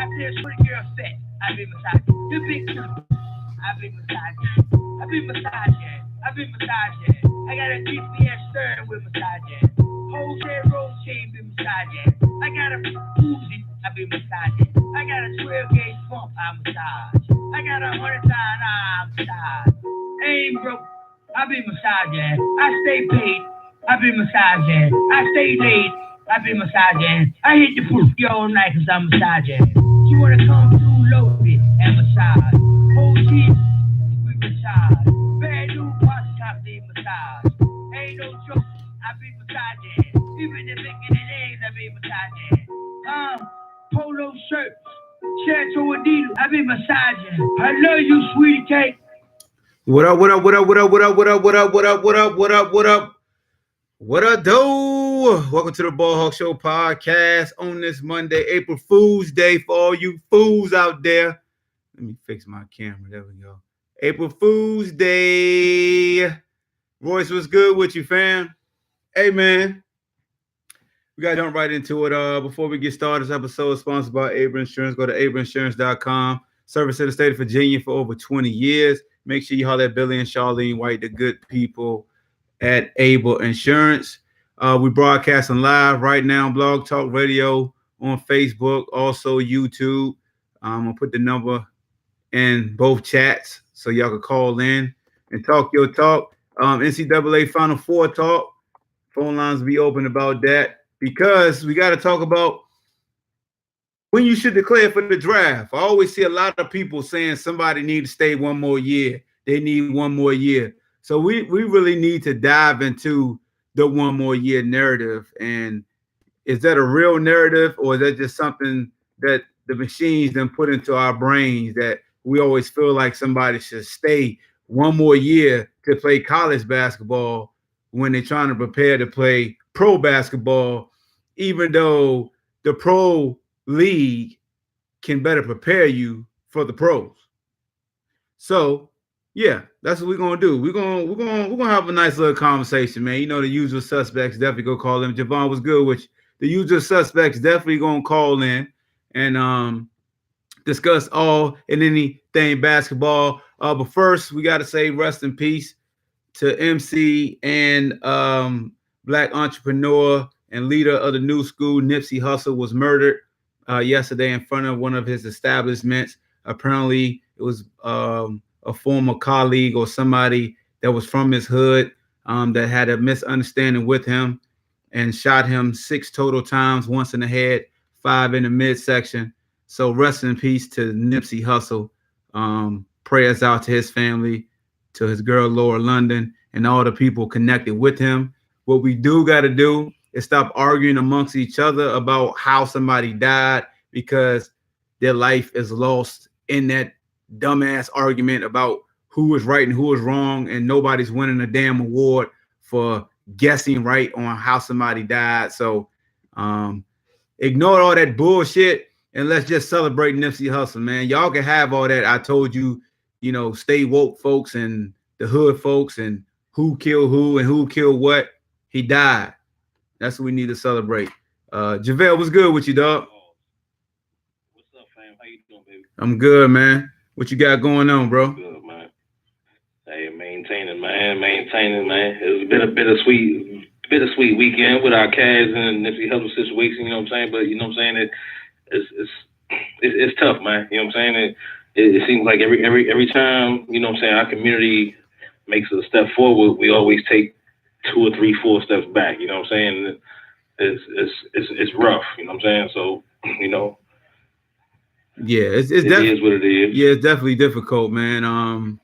I tell shorty girl fat, I be massaging. The big two, I be massaging. I be massaging. I be massaging. I got a GPS stern with massaging. Whole head roll chain be massaging. I got a Uzi, I be massaging. I got a 12 gauge pump, I massage. I got a 100,000, I massage. Ain't broke, I be massaging. I stay paid, I be massaging. I stay late, I be massaging. I hit the pussy all night cause I'm massaging. She wanna come through loaded and massage. Whole team, we massage. Bad new watch top, they massage. Ain't no joke, I be massaging. Even the beginning days, I be massaging. Polo shirts, Chanto Adidas, I be massaging. I love you, sweetie cake. What up, what up, what up, what up, what up, what up, what up, what up, what up, what up, what up? What up, do? Welcome to the BallHawk Show podcast on this Monday, April Fool's Day for all you fools out there. Let me fix my camera. There we go. April Fool's Day. Royce, what's good with you, fam? Hey, man. We got to jump right into it. Before we get started, this episode is sponsored by Able Insurance. Go to ableinsurance.com. Service in the state of Virginia for over 20 years. Make sure you holler at Billy and Charlene White, the good people at Able Insurance. We broadcasting live right now on BlogTalk Radio, on Facebook, also YouTube. I'm going to put the number in both chats so y'all can call in and talk your talk. NCAA Final Four talk. Phone lines will be open about that because we got to talk about when you should declare for the draft. I always see a lot of people saying somebody need to stay one more year. They need one more year. So we really need to dive into the one more year narrative. And is that a real narrative, or is that just something that the machines then put into our brains that we always feel like somebody should stay one more year to play college basketball when they're trying to prepare to play pro basketball, even though the pro league can better prepare you for the pros? So yeah, that's what we're gonna do. We're gonna have a nice little conversation, man. You know, the usual suspects definitely go call in. Javon was good, which the usual suspects definitely gonna call in and discuss all and anything basketball. But first, we gotta say rest in peace to MC and Black entrepreneur and leader of the new school, Nipsey Hussle, was murdered yesterday in front of one of his establishments. Apparently, it was a former colleague or somebody that was from his hood that had a misunderstanding with him and shot him 6 total times, once in the head, 5 in the midsection. So rest in peace to Nipsey Hussle. Prayers out to his family, to his girl, Laura London, and all the people connected with him. What we do got to do is stop arguing amongst each other about how somebody died, because their life is lost in that dumbass argument about who was right and who was wrong, and nobody's winning a damn award for guessing right on how somebody died. So ignore all that bullshit and let's just celebrate Nipsey Hussle, man. Y'all can have all that I told you, stay woke folks and the hood folks and who killed who and who killed what. He died. That's what we need to celebrate. JaVale, what's good with you, dog? What's up, fam? How you doing, baby? I'm good, man. What you got going on, bro? Good, man. Hey, maintaining, man. It's been a bittersweet weekend with our Cavs and Nipsey Hussle situation. You know what I'm saying? But you know what I'm saying? It's tough, man. You know what I'm saying? It seems like every time, you know what I'm saying, our community makes a step forward, we always take 2 or 3, 4 steps back. You know what I'm saying? It's rough. You know what I'm saying? So yeah, it is what it is. Yeah, it's definitely difficult, man.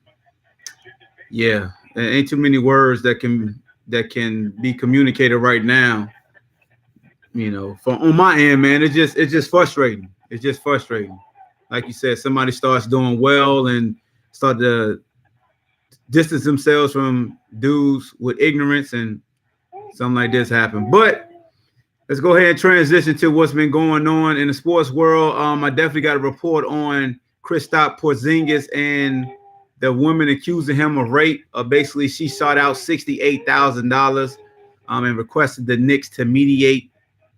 Yeah, there ain't too many words that can be communicated right now. On my end, man, it's just frustrating. It's just frustrating. Like you said, somebody starts doing well and start to distance themselves from dudes with ignorance, and something like this happen. But let's go ahead and transition to what's been going on in the sports world. I definitely got a report on Kristaps Porzingis and the woman accusing him of rape. Basically, she sought out $68,000 and requested the Knicks to mediate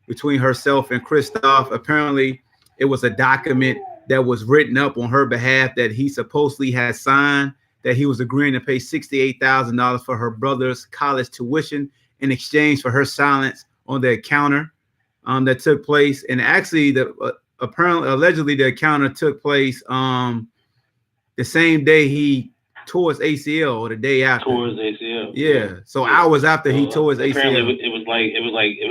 between herself and Kristaps. Apparently, it was a document that was written up on her behalf that he supposedly had signed, that he was agreeing to pay $68,000 for her brother's college tuition in exchange for her silence on the encounter that took place. And actually, allegedly, the encounter took place the same day he tore his ACL, or the day after. Tore his ACL. Yeah. So hours after he tore his ACL. Apparently, it was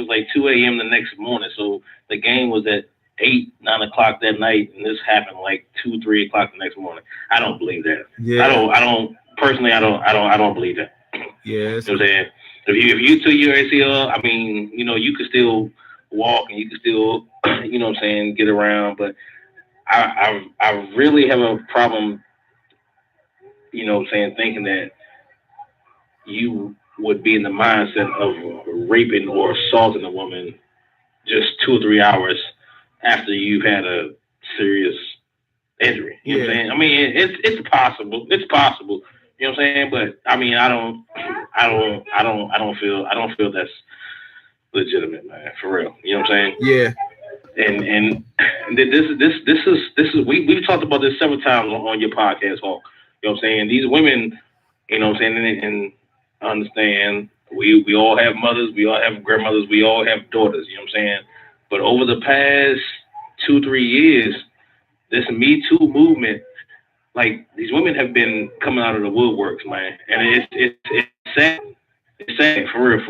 like 2 a.m. the next morning. So the game was at 8, 9 o'clock that night, and this happened like 2, 3 o'clock the next morning. I don't believe that. Yeah. I don't personally. I don't believe that. Yeah. You know what I'm saying? If you took your ACL, I mean, you know, you could still walk and you could still, you know what I'm saying, get around. But I really have a problem, you know what I'm saying, thinking that you would be in the mindset of raping or assaulting a woman just 2 or 3 hours after you've had a serious injury. You know what I'm saying? I mean, it's possible. It's possible. You know what I'm saying? But I mean, I don't feel that's legitimate, man. For real. You know what I'm saying? Yeah. And this is we've talked about this several times on your podcast, Hawk. You know what I'm saying? These women, you know what I'm saying, and understand we all have mothers, we all have grandmothers, we all have daughters, you know what I'm saying? But over the past 2-3 years, this Me Too movement, like, these women have been coming out of the woodworks, man. And it's sad. It's sad, for real.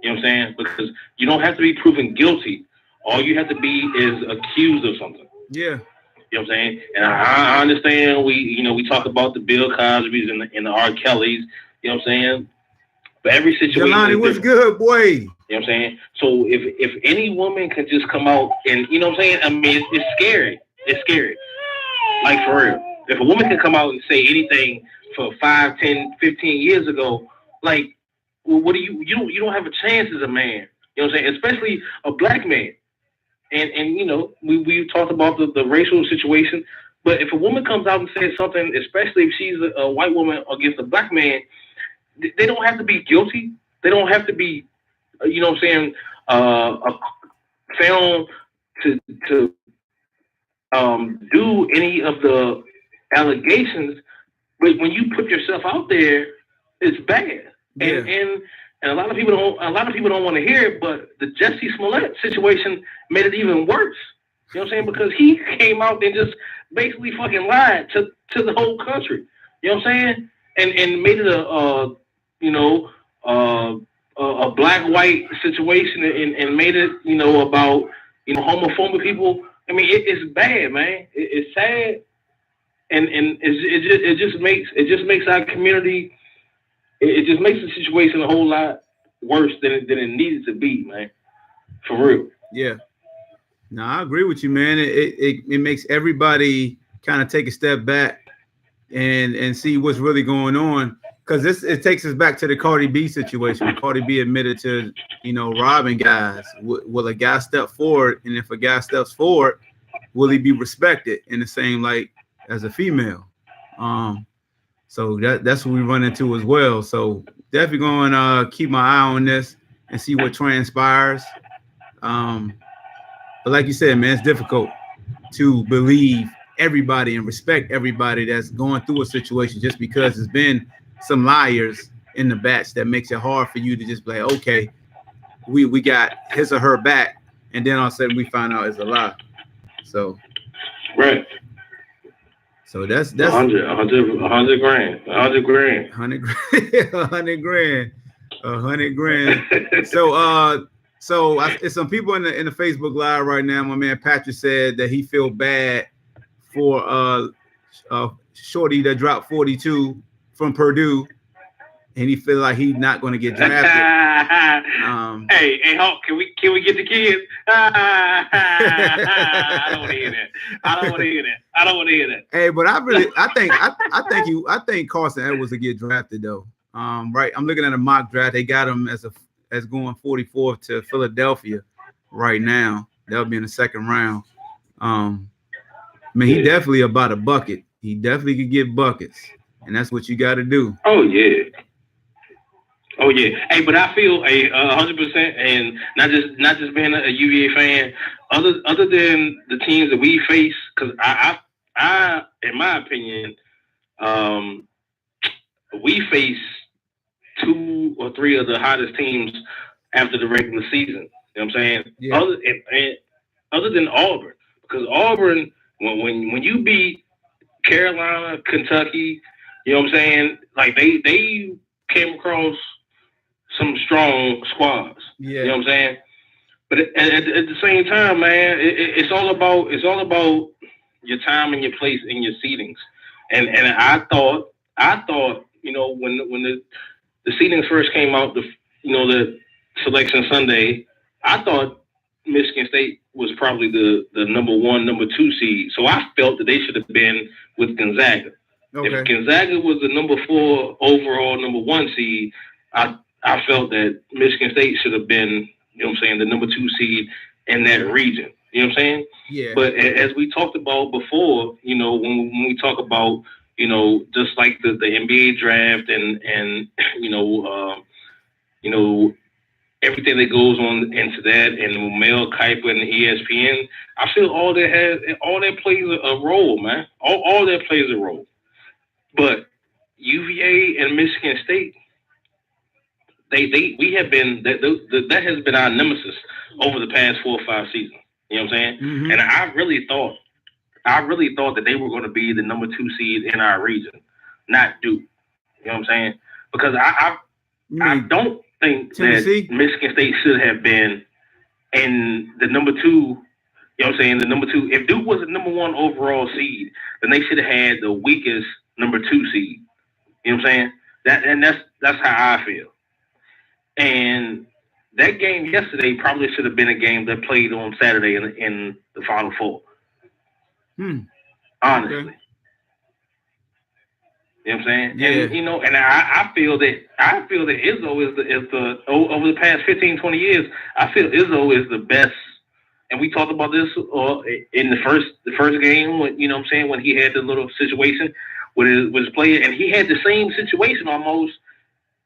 You know what I'm saying? Because you don't have to be proven guilty. All you have to be is accused of something. Yeah. You know what I'm saying? And I understand we talk about the Bill Cosby's and the R. Kelly's, you know what I'm saying? But every situation. Jelani, what's good, boy? You know what I'm saying? So if any woman can just come out and, you know what I'm saying? I mean, it's scary. It's scary. Like, for real. If a woman can come out and say anything for 5, 10, 15 years ago, like, well, what do you don't have a chance as a man. You know what I'm saying? Especially a black man. And you know, we talked about the racial situation, but if a woman comes out and says something, especially if she's a white woman against a black man, they don't have to be guilty. They don't have to be, you know what I'm saying, found to do any of the allegations. But when you put yourself out there, it's bad. Yeah. And a lot of people don't want to hear it, but the Jussie Smollett situation made it even worse. You know what I'm saying? Because he came out and just basically fucking lied to the whole country. You know what I'm saying? And made it a black-white situation and made it, you know, about, you know, homophobic people. I mean, it's bad, man. It's sad, and it just makes our community. It just makes the situation a whole lot worse than it needed to be, man. For real. Yeah. No, I agree with you, man. It makes everybody kind of take a step back and see what's really going on. Because it takes us back to the Cardi B situation. Cardi B admitted to, you know, robbing guys. Will a guy step forward? And if a guy steps forward, will he be respected in the same light as a female? So that's what we run into as well. So definitely going to keep my eye on this and see what transpires. But like you said, man, it's difficult to believe everybody and respect everybody that's going through a situation just because there's been some liars in the batch that makes it hard for you to just be like, okay, we got his or her back, and then all of a sudden we find out it's a lie. So right. So that's 100 grand. So it's some people in the Facebook Live right now. My man Patrick said that he feel bad for Shorty that dropped 42 from Purdue, and he feel like he's not going to get drafted. Hey, Hulk, can we get the kids? I don't want to hear that. Hey, but I think Carson Edwards will get drafted though. Right, I'm looking at a mock draft. They got him as going 44th to Philadelphia right now. That'll be in the second round. I mean, he definitely about a bucket. He definitely could get buckets, and that's what you got to do. Oh yeah. Hey, but I feel 100%, and not just being a UVA fan. other than the teams that we face, because I, in my opinion, we face 2 or 3 of the hottest teams after the regular season. You know what I'm saying? Yeah. Other than Auburn, because Auburn, when you beat Carolina, Kentucky, you know what I'm saying? Like they came across some strong squads. Yeah. You know what I'm saying? But at the same time, man, it's all about your time and your place in your seedings. And I thought, you know, when the seedings first came out, the selection Sunday, I thought Michigan State was probably the number 1, number 2 seed. So I felt that they should have been with Gonzaga. Okay. If Gonzaga was the number 4 overall, number 1 seed, I felt that Michigan State should have been, you know what I'm saying, the number 2 seed in that region. You know what I'm saying? Yeah. But as we talked about before, you know, when we talk about, you know, just like the NBA draft and you know, everything that goes on into that, and Mel Kiper and ESPN, I feel all that plays a role, man. All that plays a role. But UVA and Michigan State, we have been that has been our nemesis over the past 4 or 5 seasons. You know what I'm saying? Mm-hmm. And I really thought that they were going to be the number 2 seed in our region, not Duke. You know what I'm saying? Because I don't think Tennessee? that Michigan State should have been in the number 2. You know what I'm saying? The number 2. If Duke was the number 1 overall seed, then they should have had the weakest number 2 seed. You know what I'm saying? That's how I feel. And that game yesterday probably should have been a game that played on Saturday in the Final Four. Honestly. Okay. You know what I'm saying? Yeah. And, you know, and I feel that Izzo is the over the past 15, 20 years, I feel Izzo is the best. And we talked about this in the first game, when, you know what I'm saying, when he had the little situation with his player, and he had the same situation almost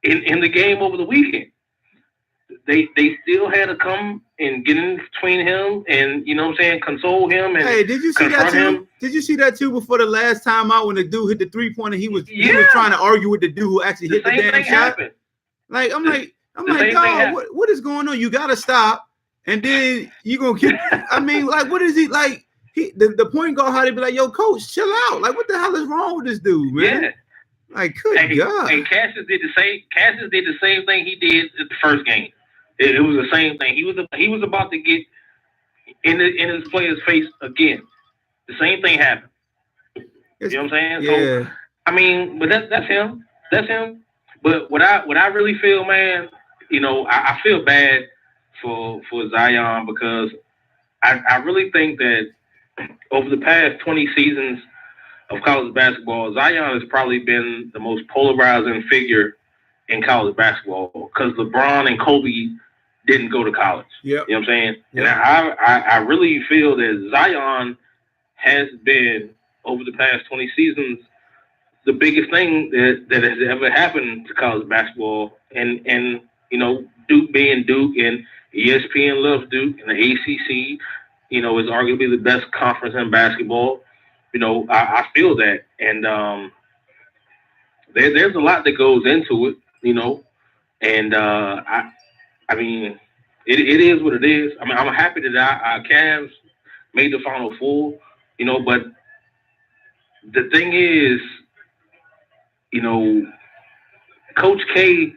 in the game over the weekend. They still had to come and get in between him and, you know what I'm saying, console him and did you see that too? him. Did you see that too before the last time out when the dude hit the 3-pointer? He was trying to argue with the dude who actually hit the damn shot. Happened. Like I'm like, dog, what is going on? You gotta stop, and then you gonna keep. I mean, like, what is he like? The point guard had to be like, yo, coach, chill out. Like, what the hell is wrong with this dude, man? Yeah. Like, good God. And Cassius did the same thing he did at the first game. It was the same thing. He was about to get in his player's face again. The same thing happened. You know what I'm saying? Yeah. So, I mean, but that's him. That's him. But what I really feel, man, you know, I feel bad for Zion, because I really think that over the past 20 seasons of college basketball, Zion has probably been the most polarizing figure in college basketball, because LeBron and Kobe didn't go to college. Yep. You know what I'm saying? Yep. And I really feel that Zion has been, over the past 20 seasons, the biggest thing that has ever happened to college basketball. And you know, Duke being Duke, and ESPN loves Duke, and the ACC, you know, is arguably the best conference in basketball. You know, I feel that. And there's a lot that goes into it, you know. And I mean, it is what it is. I mean, I'm happy that our Cavs made the Final Four, you know, but the thing is, you know, Coach K,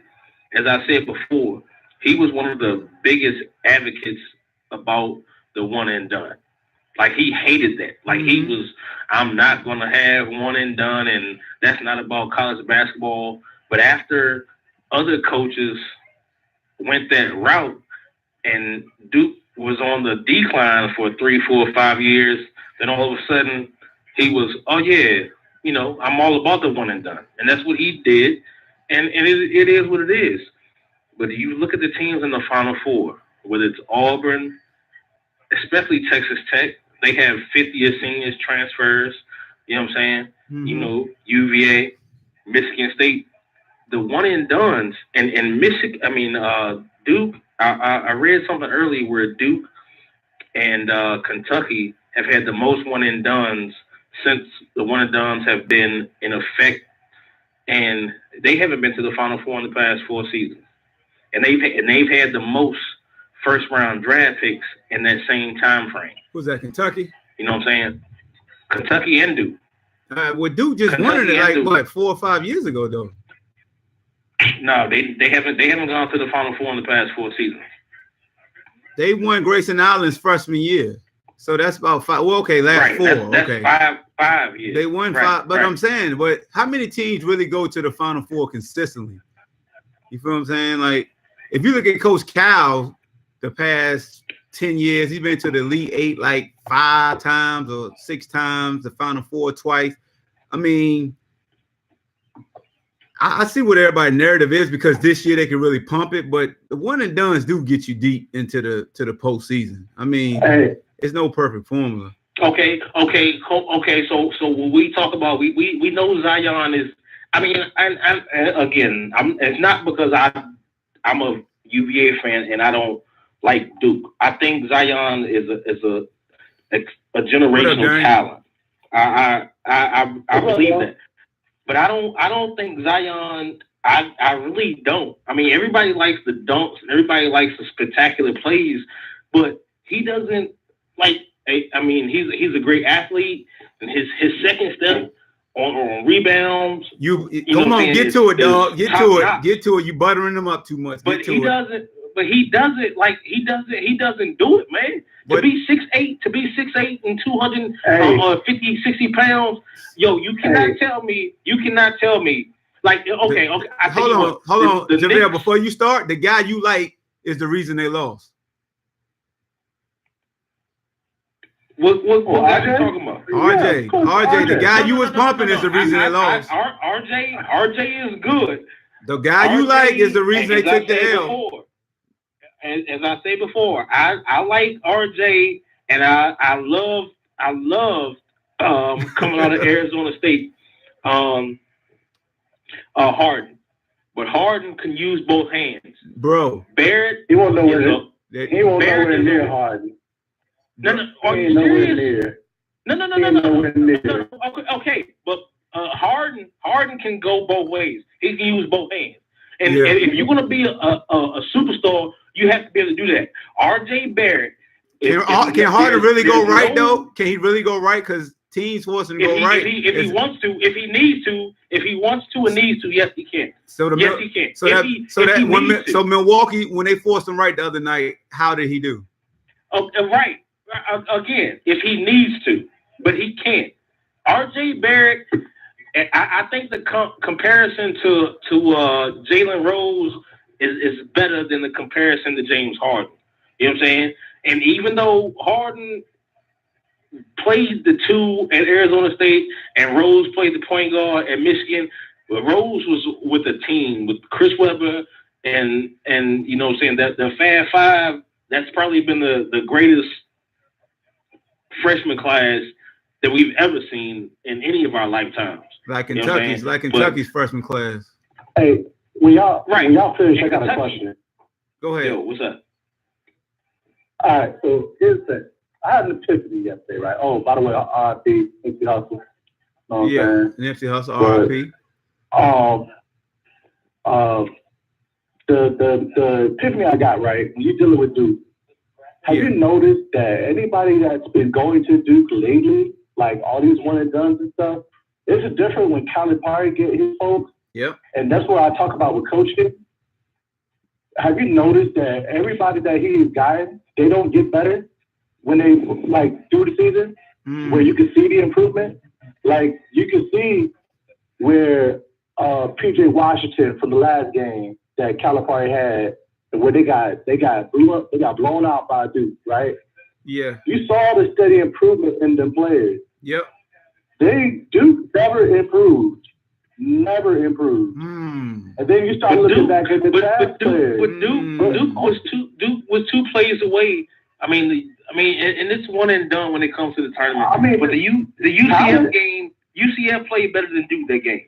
as I said before, he was one of the biggest advocates about the one and done. Like, he hated that. Like, he was, I'm not going to have one and done, and that's not about college basketball. But after other coaches went that route, and Duke was on the decline for 3, 4, 5 years, then all of a sudden he was, oh yeah, you know, I'm all about the one and done. And that's what he did. And it is what it is. But you look at the teams in the Final Four, whether it's Auburn, especially Texas Tech, they have fifth-year seniors transfers, you know what I'm saying? Mm-hmm. You know, UVA, Michigan State, the one and dones, and Michigan, Duke, I read something earlier where Duke and Kentucky have had the most one and dones since the one and dones have been in effect, and they haven't been to the Final Four in the past 4 seasons. And they've had the most first round draft picks in that same time frame. Who's that? Kentucky? You know what I'm saying? Kentucky and Duke. Well, Duke just won it like what 4 or 5 years ago, though. No, they haven't gone to the Final Four in the past 4 seasons. They won Grayson Allen's freshman year, so that's about 5. Well, okay, last 4. That's okay, 5 years. They won 5, but I'm saying, but how many teams really go to the Final Four consistently? You feel what I'm saying? Like, if you look at Coach Cal, the past 10 years, he's been to the Elite 8 like 5 times or 6 times, the Final Four twice. I mean, I see what everybody's narrative is because this year they can really pump it, but the one and dones do get you deep into the postseason. I mean, it's no perfect formula. Okay. So when we talk about we know Zion is. I mean, and again, it's not because I'm a UVA fan and I don't like Duke. I think Zion is a generational talent. I believe that. But I don't think Zion. I really don't. I mean, everybody likes the dunks and everybody likes the spectacular plays, but he doesn't like. I mean, he's a great athlete, and his second step on rebounds. You come on, get to it, dog. Get to it. You buttering him up too much. But he doesn't. But he doesn't like. He doesn't do it, man. To be 6'8", and 250, 60 pounds, yo, you cannot tell me. Like, okay. Hold on, Javale. Before you start, the guy you like is the reason they lost. What guy you talking about? RJ, the guy you was pumping is the reason they lost. RJ is good. The guy you like is the reason they took the L. As I said before, I like RJ, and I love coming out of Arizona State, Harden, but Harden can use both hands, bro. Barrett, he won't know where near Harden. No, are you serious? No. Okay, but Harden can go both ways. He can use both hands, and if you're gonna be a superstar, you have to be able to do that. RJ Barrett. Can Harden really go right though? Can he really go right? Because teams force him to go right. If he wants to, if he needs to, if he wants to and needs to, yes, he can. Yes, he can. So Milwaukee, when they forced him right the other night, how did he do? Right. Again, if he needs to, but he can't. RJ Barrett, I think the comparison to Jalen Rose is better than the comparison to James Harden. You know what I'm saying? And even though Harden played the 2 at Arizona State and Rose played the point guard at Michigan, but Rose was with a team with Chris Webber and you know what I'm saying, that the Fab Five, that's probably been the greatest freshman class that we've ever seen in any of our lifetimes. Like Kentucky's freshman class. Hey, when y'all finish, I got a question. Go ahead. Yo, what's up? All right, so here's the thing. I had an epiphany yesterday, right? Oh, by the way, RIP, Nipsey Hussle. Nipsey Hussle, RIP. The epiphany I got, right, when you're dealing with Duke, have you noticed that anybody that's been going to Duke lately, like all these one and dones and stuff, it's different when Calipari get his folks. Yep. And that's what I talk about with coaching. Have you noticed that everybody that he is guiding, they don't get better when they like through the season, where you can see the improvement? Like you can see where PJ Washington from the last game that Calipari had, where they got blown out by Duke, right? Yeah. You saw the steady improvement in them players. Yep. Duke never improved. And then you start looking back at the past players. Duke was 2 plays away. I mean, and it's one and done when it comes to the tournament. But the UCF game, UCF played better than Duke that game.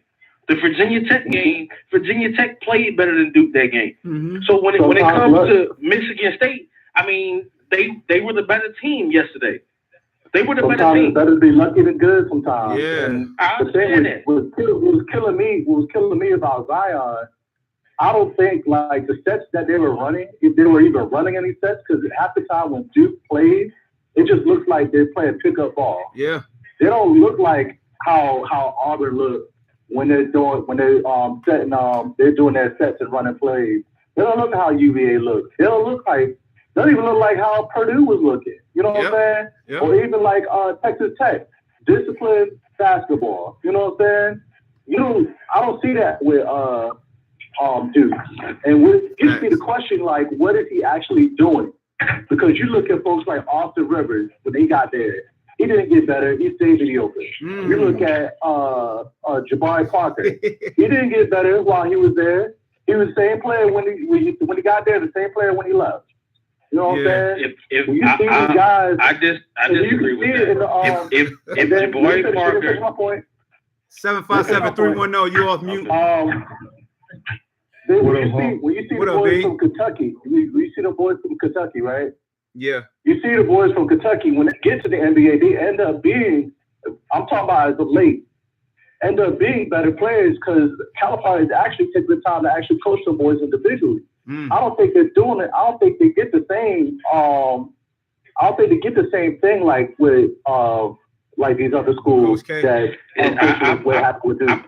The Virginia Tech game, Virginia Tech played better than Duke that game. So when it comes to Michigan State, I mean, they were the better team yesterday. They were the better Sometimes team. it's better to be lucky than good sometimes. Yeah. And I the thing understand was killing me about Zion. I don't think like the sets that they were running, if they were even running any sets, because half the time when Duke plays, it just looks like they're playing pickup ball. Yeah. They don't look like how Auburn look when they're doing they're doing their sets and running plays. They don't look how UVA looks. They don't even look like how Purdue was looking. You know what I'm saying? Yep. Or even like Texas Tech, disciplined basketball. You know what I'm saying? I don't see that with Duke. And it gives me the question, like, what is he actually doing? Because you look at folks like Austin Rivers when he got there, he didn't get better. He stayed mediocre. You look at Jabari Parker, he didn't get better while he was there. He was the same player when he got there, the same player when he left. You know what I'm saying? If when you see these guys, I disagree with that. If Jabari Parker, my point. 757-310, you off mute. When you see the boys from Kentucky, you see the boys from Kentucky, right? Yeah. You see the boys from Kentucky, when they get to the NBA, they end up being, I'm talking about as of late, end up being better players because Calipari is actually taking the time to actually coach the boys individually. I don't think they're doing it. I don't think they get the same. I don't think they get the same thing like with like these other schools that with Duke.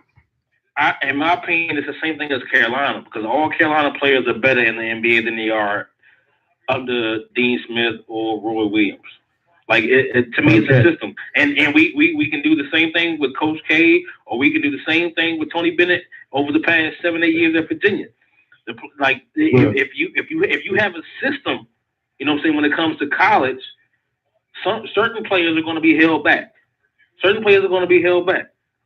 In my opinion, it's the same thing as Carolina because all Carolina players are better in the NBA than they are under Dean Smith or Roy Williams. Like to me, it's a system, and we can do the same thing with Coach K, or we can do the same thing with Tony Bennett over the past 7-8 years at Virginia. If you have a system, you know what I'm saying, when it comes to college, certain players are going to be held back.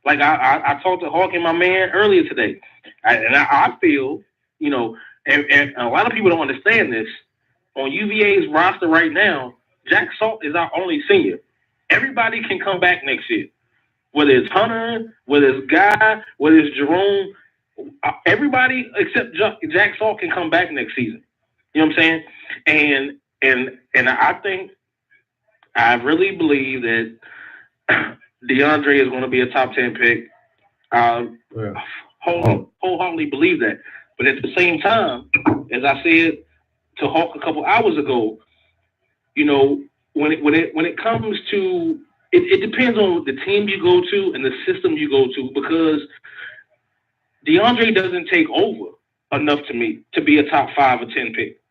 Like I talked to Hawk and my man earlier today, and I feel, you know, and a lot of people don't understand this. On UVA's roster right now, Jack Salt is our only senior. Everybody can come back next year. Whether it's Hunter, whether it's Guy, whether it's Jerome, everybody except Jack Salt can come back next season. You know what I'm saying? And I really believe that DeAndre is going to be a top 10 pick. Wholeheartedly believe that. But at the same time, as I said to Hawk a couple hours ago, you know, when it comes to it depends on the team you go to and the system you go to, because DeAndre doesn't take over enough to me to be a top 5 or 10 pick.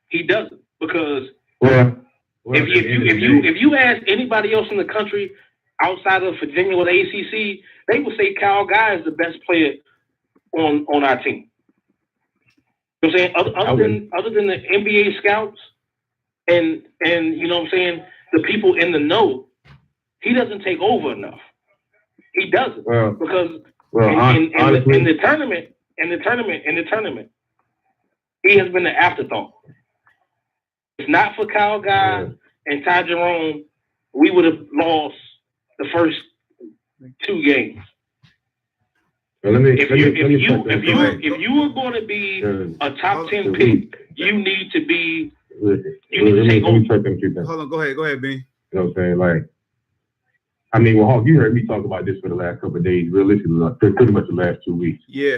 He doesn't, because if you ask anybody else in the country outside of Virginia with the ACC, they would say Kyle Guy is the best player on our team. You know what I'm saying? Other than the NBA scouts and you know what I'm saying, the people in the know, he doesn't take over enough. He doesn't, because in the tournament, he has been the afterthought. If not for Kyle Guy and Ty Jerome, we would have lost the first 2 games. If you were going to be a top 10 pick, you need to be. You need to take over. Hold on, go ahead, Ben. You know what I'm saying? Like, I mean, well, Hawk, you heard me talk about this for the last couple of days, realistically, pretty much the last 2 weeks. Yeah.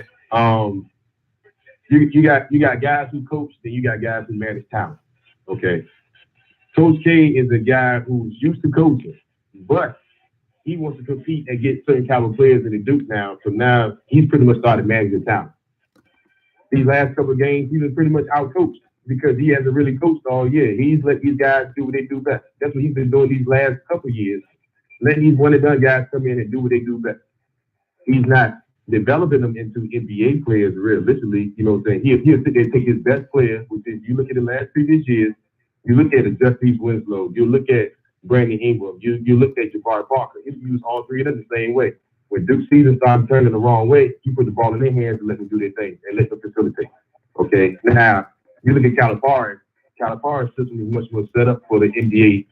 You got guys who coach, then you got guys who manage talent. Okay. Coach K is a guy who's used to coaching, but he wants to compete and get certain caliber players in the Duke now. So now he's pretty much started managing talent. These last couple of games, he's been pretty much out-coached because he hasn't really coached all year. He's let these guys do what they do best. That's what he's been doing these last couple of years. Letting these one-and-done guys come in and do what they do best. He's not developing them into NBA players realistically. You know what I'm saying? He'll sit there and take his best player, which is, you look at the last previous years, you look at Justice Winslow, you look at Brandon Ingram, you look at Jabari Parker. He used all 3 of them the same way. When Duke's season started turning the wrong way, he put the ball in their hands and let them do their thing and let them facilitate. Okay? Now, you look at Calipari. Calipari's system is much more set up for the NBA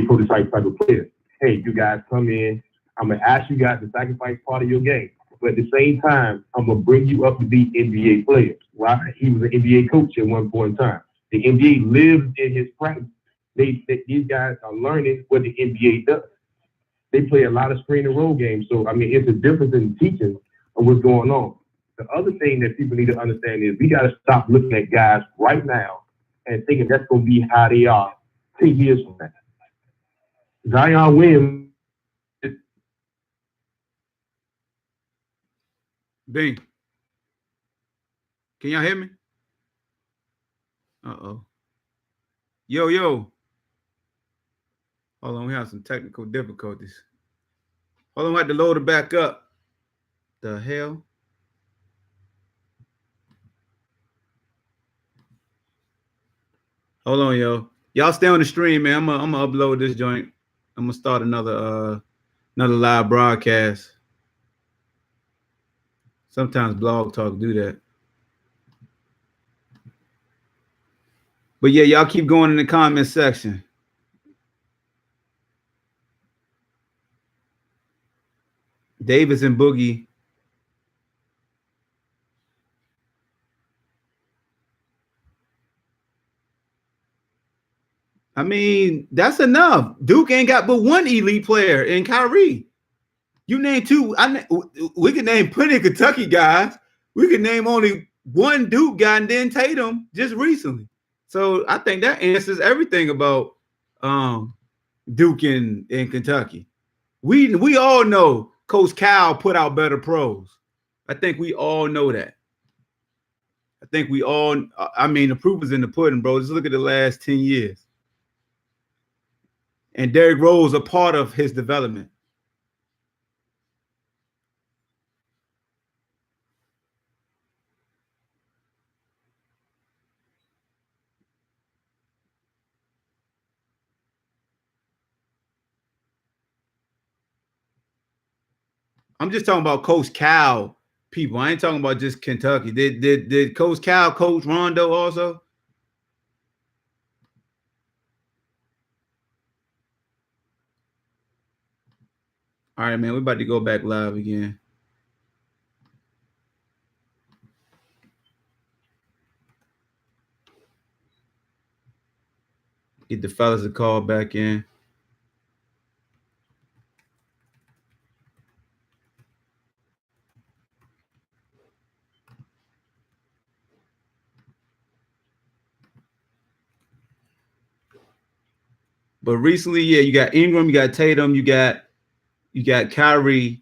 prototype type of players. Hey, you guys come in. I'm going to ask you guys to sacrifice part of your game. But at the same time, I'm going to bring you up to be NBA players. Right? He was an NBA coach at one point in time. The NBA lives in his practice. These guys are learning what the NBA does. They play a lot of screen and roll games. So, I mean, it's a difference in teaching of what's going on. The other thing that people need to understand is we got to stop looking at guys right now and thinking that's going to be how they are 10 years from now. Zion Williams. Bing. Can y'all hear me? Uh-oh. Yo. Hold on, we have some technical difficulties. Hold on, I had to load it back up. The hell? Hold on, yo. Y'all stay on the stream, man. I'm gonna upload this joint. I'm gonna start another live broadcast. Sometimes BlogTalk do that. But yeah, y'all keep going in the comment section. Davis and Boogie. I mean, that's enough. Duke ain't got but one elite player in Kyrie. You name two. We can name plenty of Kentucky guys. We can name only one Duke guy and then Tatum just recently. So I think that answers everything about Duke in Kentucky. We all know Coach Cal put out better pros. I think we all know that. I think we all, I mean, the proof is in the pudding, bro. Just look at the last 10 years. And Derrick Rose a part of his development. I'm just talking about Coach Cal people. I ain't talking about just Kentucky. Did Coach Cal coach Rondo also? All right, man. We're about to go back live again. Get the fellas to call back in. But recently, yeah, you got Ingram, you got Tatum, you got Kyrie.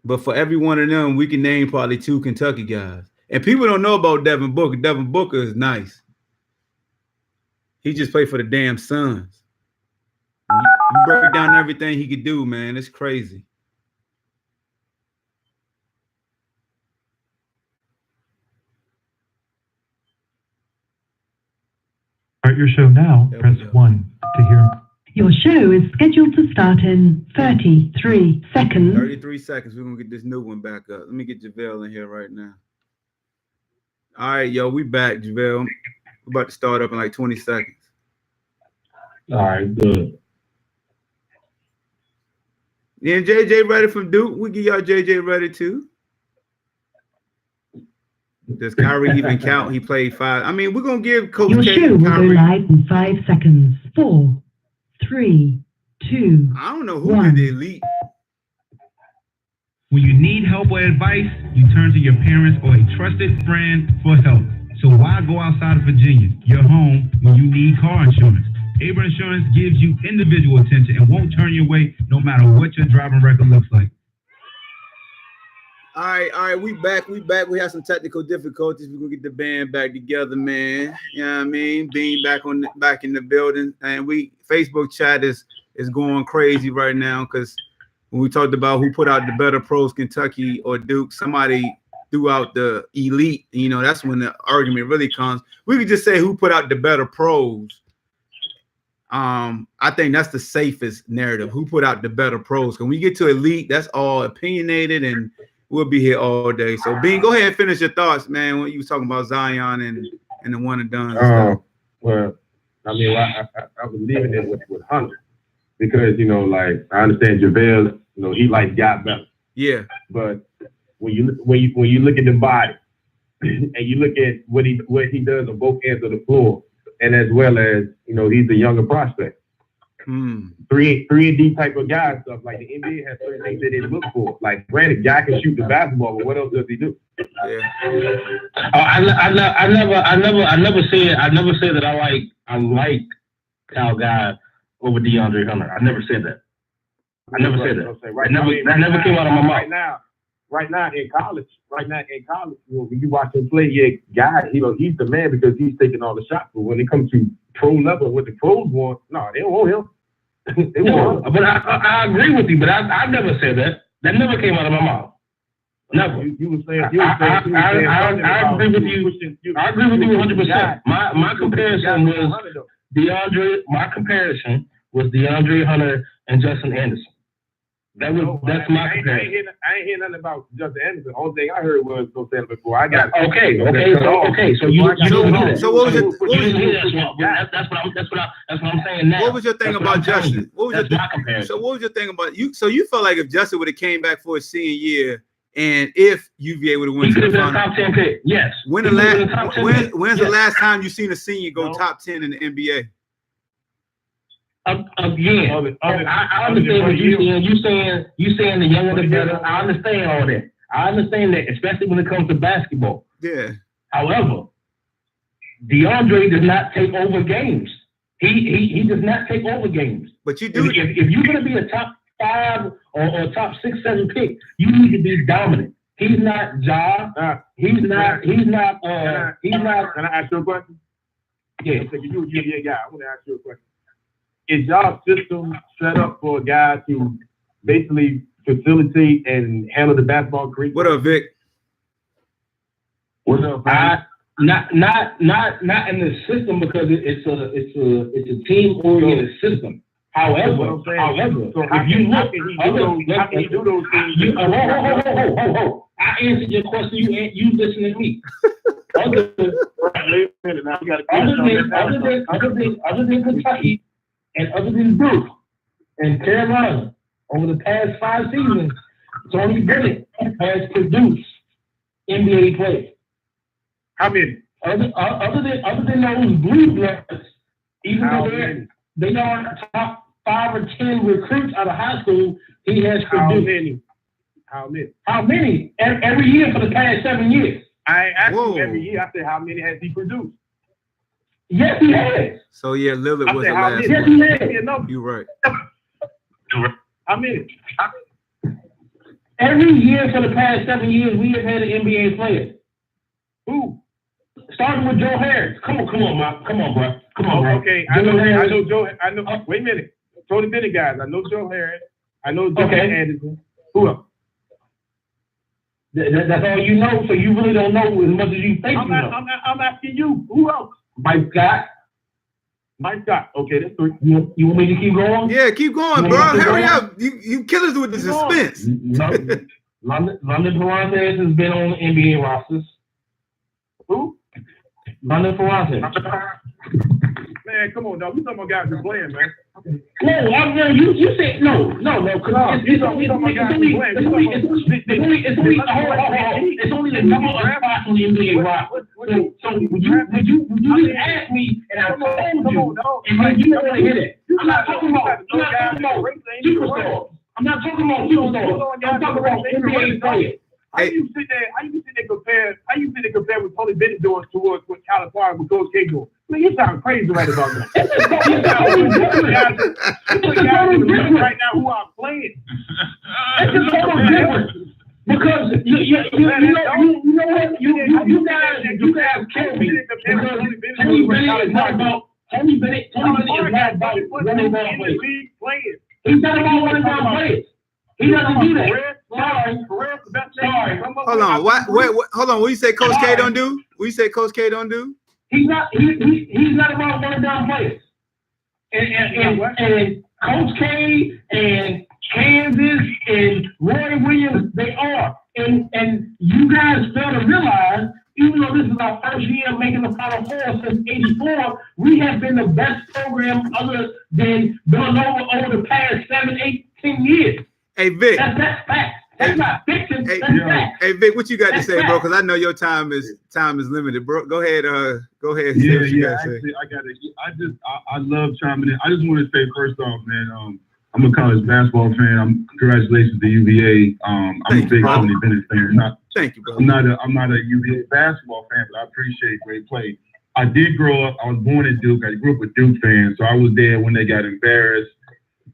But for every one of them, we can name probably two Kentucky guys. And people don't know about Devin Booker. Devin Booker is nice. He just played for the damn Suns. You break down everything he could do, man. It's crazy. Start your show now. Press 1 to hear. Your show is scheduled to start in 33 seconds. 33 seconds. We're going to get this new one back up. Let me get JaVale in here right now. All right, yo, we back, JaVale. We're about to start up in like 20 seconds. All right, good. Yeah, JJ ready from Duke. We get y'all JJ ready too. Does Kyrie even count? He played 5. I mean, we're going to give Coach Your K show will Kyrie. go live in 5 seconds. 4, 3, 2. I don't know who did the elite. When you need help or advice, you turn to your parents or a trusted friend for help. So why go outside of Virginia, your home, when you need car insurance? Able Insurance gives you individual attention and won't turn you away no matter what your driving record looks like. All right, we back. We have some technical difficulties. We're gonna get the band back together, man. You know what I mean? Being back in the building, and Facebook chat is going crazy right now because when we talked about who put out the better pros, Kentucky or Duke, somebody threw out the elite. You know, that's when the argument really comes. We could just say who put out the better pros. I think that's the safest narrative. Who put out the better pros? When we get to elite, that's all opinionated, and we'll be here all day. So, Bean, go ahead and finish your thoughts, man. When you was talking about Zion and the one and done. Well, I mean, I was leaving it with Hunter because like I understand JaVale, he got better. Yeah. But when you look at the body, and you look at what he does on both ends of the floor, and as well as he's a younger prospect. 3-and-D type of guy stuff. Like the NBA has certain things that they look for. Like, granted, guy can shoot the basketball, but what else does he do? Yeah. I never said that I like Kyle Guy over DeAndre Hunter. I never said that. I never said that. That never came out of my mouth. Right now in college, when you watch him play, Guy, he's the man because he's taking all the shots. But when it comes to pro level, what the pros want, no, they don't want him. But I agree with you, but I never said that. That never came out of my mouth. Never. You were saying. I agree with you. I agree with you 100%. My comparison was DeAndre. My comparison was DeAndre Hunter and Justin Anderson. That's my comparison. I ain't hear nothing about Justin Anderson. The only thing I heard was before I got okay. So you didn't hear that. So what was it? That's what I'm saying now. What was your thing about Justin? That's my comparison. So what was your thing about you? So you felt like if Justin would have came back for his senior year, and if UVA would have went to the final, top 10 pick. Yes. When's the last time you seen a senior go top 10 in the NBA? Again, I understand what you're saying. You saying the younger the better. I understand all that. I understand that, especially when it comes to basketball. Yeah. However, DeAndre does not take over games. He does not take over games. But you do. If you're going to be a top 5 or top 6, 7 pick, you need to be dominant. He's not Ja. He's not. Can I ask you a question? Yeah. You're a guy. I want to ask you a question. Is y'all system set up for a guy to basically facilitate and handle the basketball curriculum? What up, Vic? What's up, man? Not in the system because it's a team oriented system. However, if you look, how can he do those things? I answered your question. You listen to me. Other than Kentucky. And other than Duke and Carolina, over the past 5 seasons, Tony Bennett has produced NBA players. How many? Other than those blue bloods, even though they are top 5 or 10 recruits out of high school, he has produced. How many? How many? Every year for the past 7 years. I ain't asking every year. I said, how many has he produced? Yes, he has. So yeah, Lillard was the last yes, one. He has. You're right. How many? Every year for the past 7 years, we have had an NBA player. Who? Starting with Joe Harris. Come on, bro. Come on, bro. Okay, I know Joe. Wait a minute. Tony Bennett guys. I know Joe Harris. I know Justin Anderson. Who else? That's all you know. So you really don't know as much as you think you know. I'm asking you. Who else? Mike Scott. Okay, that's 3. You want me to keep going? Yeah, keep going, bro. Hurry up. You kill us with the suspense. London Ferrantes has been on NBA rosters. Who? London Ferrantes. Man, come on, dog. We talking about guys who playing, man. No, you said no. It's only the number of spots on the NBA roster. So would you ask me and I told you, and then you don't want to hear that. I'm not talking about superstars. I'm not talking about superstars. I'm talking about NBA players. How you sit there compare what Tony Bennett doing towards what California with Coach K doing? Man, you sound crazy right about that. Right now who are playing. It's just totally different. Because you know what? You guys kill me. Because Tony Bennett is not about running down players. He's not about running down players. He doesn't do that. Sorry. Hold on. Wait. Hold on. What you say Coach K don't do? What you say Coach K don't do? He's not about running down players. And Coach K and Kansas and Roy Williams, they are. And you guys fail to realize, even though this is our first year making the Final Four since '84, we have been the best program other than Villanova over the past 7, 8, 10 years. Hey Vic. That's fact. That's not fiction. Hey, That's fact. hey, Vic, what you got to say, bro? Because I know your time is limited, bro. Go ahead. Go ahead. Yeah. Actually, I love chiming in. I just want to say first off, man. I'm a college basketball fan. Congratulations to UVA. I'm a big Tony Bennett fan. Thank you, bro. I'm not a UVA basketball fan, but I appreciate great play. I did grow up. I was born in Duke. I grew up with Duke fans, so I was there when they got embarrassed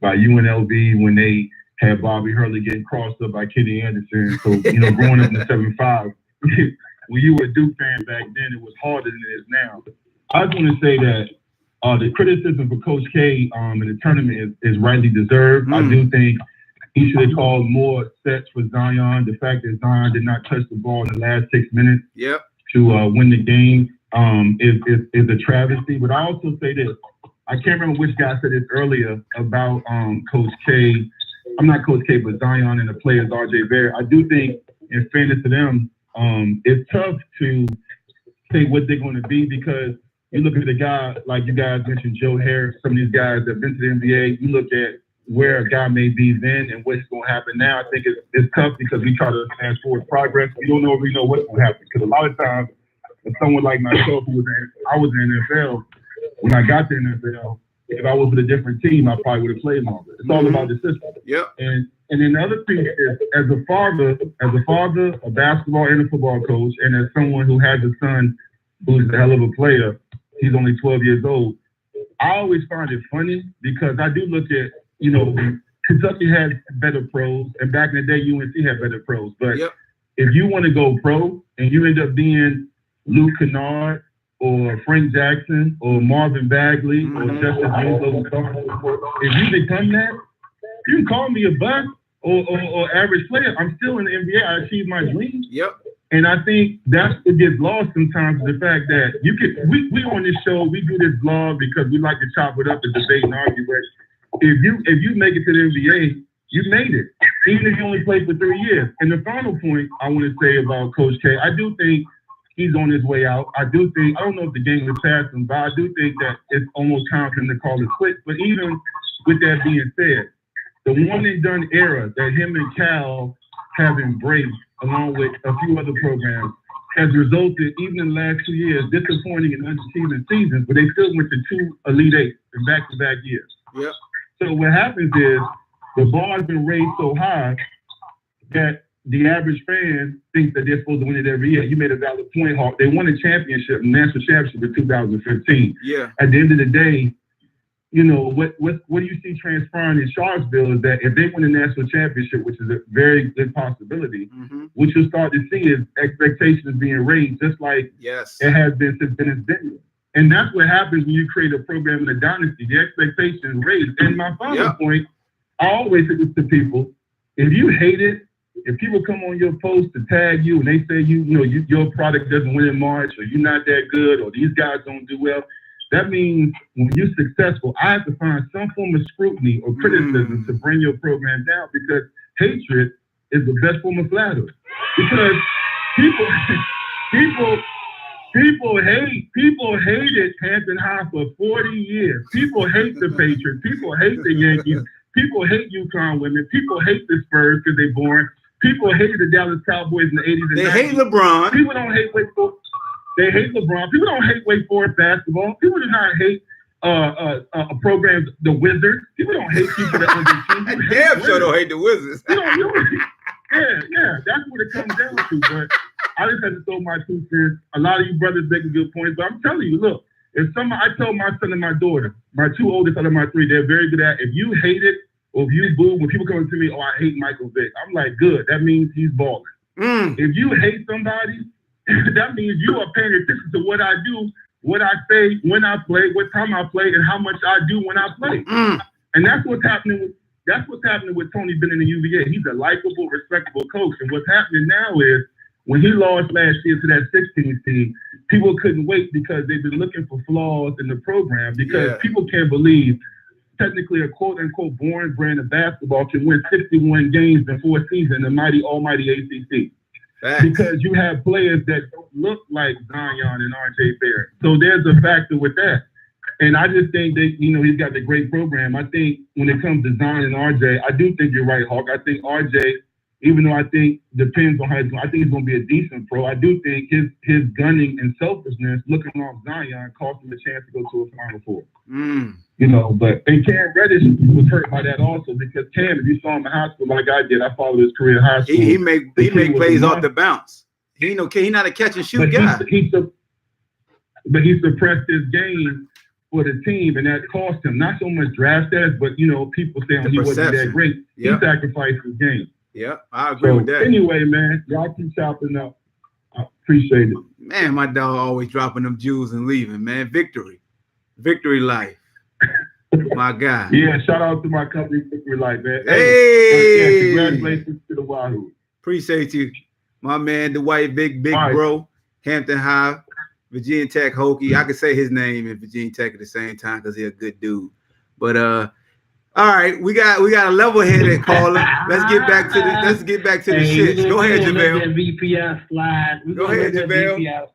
by UNLV, when they had Bobby Hurley getting crossed up by Kenny Anderson. So, growing up in the 7-5, when you were a Duke fan back then, it was harder than it is now. I just want to say that the criticism for Coach K in the tournament is rightly deserved. I do think he should have called more sets for Zion. The fact that Zion did not touch the ball in the last 6 minutes to win the game is a travesty. But I also say this. I can't remember which guy said this earlier about Coach K. I'm not Coach K, but Zion and the players, RJ Barrett. I do think, in fairness to them, it's tough to say what they're going to be, because you look at the guy, like you guys mentioned, Joe Harris, some of these guys that have been to the NBA, you look at where a guy may be then and what's going to happen now. I think it's tough because we try to fast forward progress. We don't really know what's going to happen, because a lot of times, if someone like myself, I was in the NFL, when I got to the NFL, if I was with a different team, I probably would have played longer. It's all about the system. And then the other thing is, as a father, a basketball and a football coach, and as someone who has a son who's a hell of a player, he's only 12 years old. I always find it funny because I do look at, Kentucky has better pros, and back in the day, UNC had better pros. But if you want to go pro and you end up being Luke Kennard or Frank Jackson or Marvin Bagley or Justin Winslow, if you become that, you can call me a bust or average player. I'm still in the NBA. I achieved my dream. And I think that's what gets lost sometimes, the fact that we on this show, we do this blog because we like to chop it up and debate and argue. But if you make it to the NBA, you made it, even if you only played for 3 years. And the final point I want to say about Coach K, I do think he's on his way out. I don't know if the game will pass him, but I do think that it's almost time for him to call it quits. But even with that being said, the one and done era that him and Cal have embraced, along with a few other programs, has resulted, even in the last 2 years, disappointing and underachieving seasons, but they still went to 2 Elite Eights in back-to-back years. So what happens is the bar has been raised so high that the average fan thinks that they're supposed to win it every year. You made a valid point, Hawk. They won a championship, national championship in 2015. At the end of the day, what do you see transpiring in Charlottesville is that if they win a national championship, which is a very good possibility, what you'll start to see is expectations being raised, just like it has been since Bennett's been here. And that's what happens when you create a program in a dynasty. The expectations raised. And my final point, I always say this to people: if you hate it, if people come on your post to tag you and they say your product doesn't win in March, or you're not that good, or these guys don't do well, that means when you're successful, I have to find some form of scrutiny or criticism to bring your program down, because hatred is the best form of flattery. Because people hated Hampton High for 40 years. People hate the Patriots. People hate the Yankees. People hate UConn women. People hate the Spurs because they're boring. People hated the Dallas Cowboys in the 80s and 90s. They hate LeBron. People don't hate Wake Forest. They hate LeBron. People don't hate Wake Forest basketball. People do not hate programs, the Wizards. People don't hate people that underachieve. Damn sure don't hate the Wizards. Yeah, that's what it comes down to. But I just had to throw my 2 cents. A lot of you brothers making good points, but I'm telling you, look, I tell my son and my daughter, my 2 oldest out of my 3, they're very good at, if you hate it or if you boo, when people come to me, I hate Michael Vick, I'm like, good, that means he's balling. If you hate somebody, that means you are paying attention to what I do, what I say, when I play, what time I play, and how much I do when I play. And that's what's happening with Tony Bennett and UVA. He's a likable, respectable coach. And what's happening now is, when he lost last year to that 16 team, people couldn't wait because they've been looking for flaws in the program, because people can't believe technically a quote-unquote boring brand of basketball can win 61 games in 4 seasons in the almighty ACC. Because you have players that don't look like Zion and RJ Barrett. So there's a factor with that. And I just think that, he's got the great program. I think when it comes to Zion and RJ, I do think you're right, Hawk. I think RJ even though I think depends on how I think he's going to be a decent pro. I do think his gunning and selfishness, looking off Zion, cost him a chance to go to a Final Four. You know, but and Cam Reddish was hurt by that also because Cam, if you saw him in high school like I did, I followed his career in high school. He make plays off the bounce. He not a catch and shoot guy. But he suppressed his game for the team, and that cost him not so much draft status, but you know, people saying he wasn't that great. Yep. He sacrificed his game. Yeah, I agree with that. Anyway, man, y'all keep chopping up. I appreciate it. Man, my dog always dropping them jewels and leaving, man. Victory life. My guy. Yeah, shout out to my company, Victory Life, man. Hey, congratulations to the Wahoo. Appreciate you, my man, the white big bro, Hampton High, Virginia Tech Hokie. I could say his name and Virginia Tech at the same time because he's a good dude. But all right, we got a level-headed caller. Let's get back to the shit. Go ahead, JaVale. VPI slide. Go ahead, JaVale.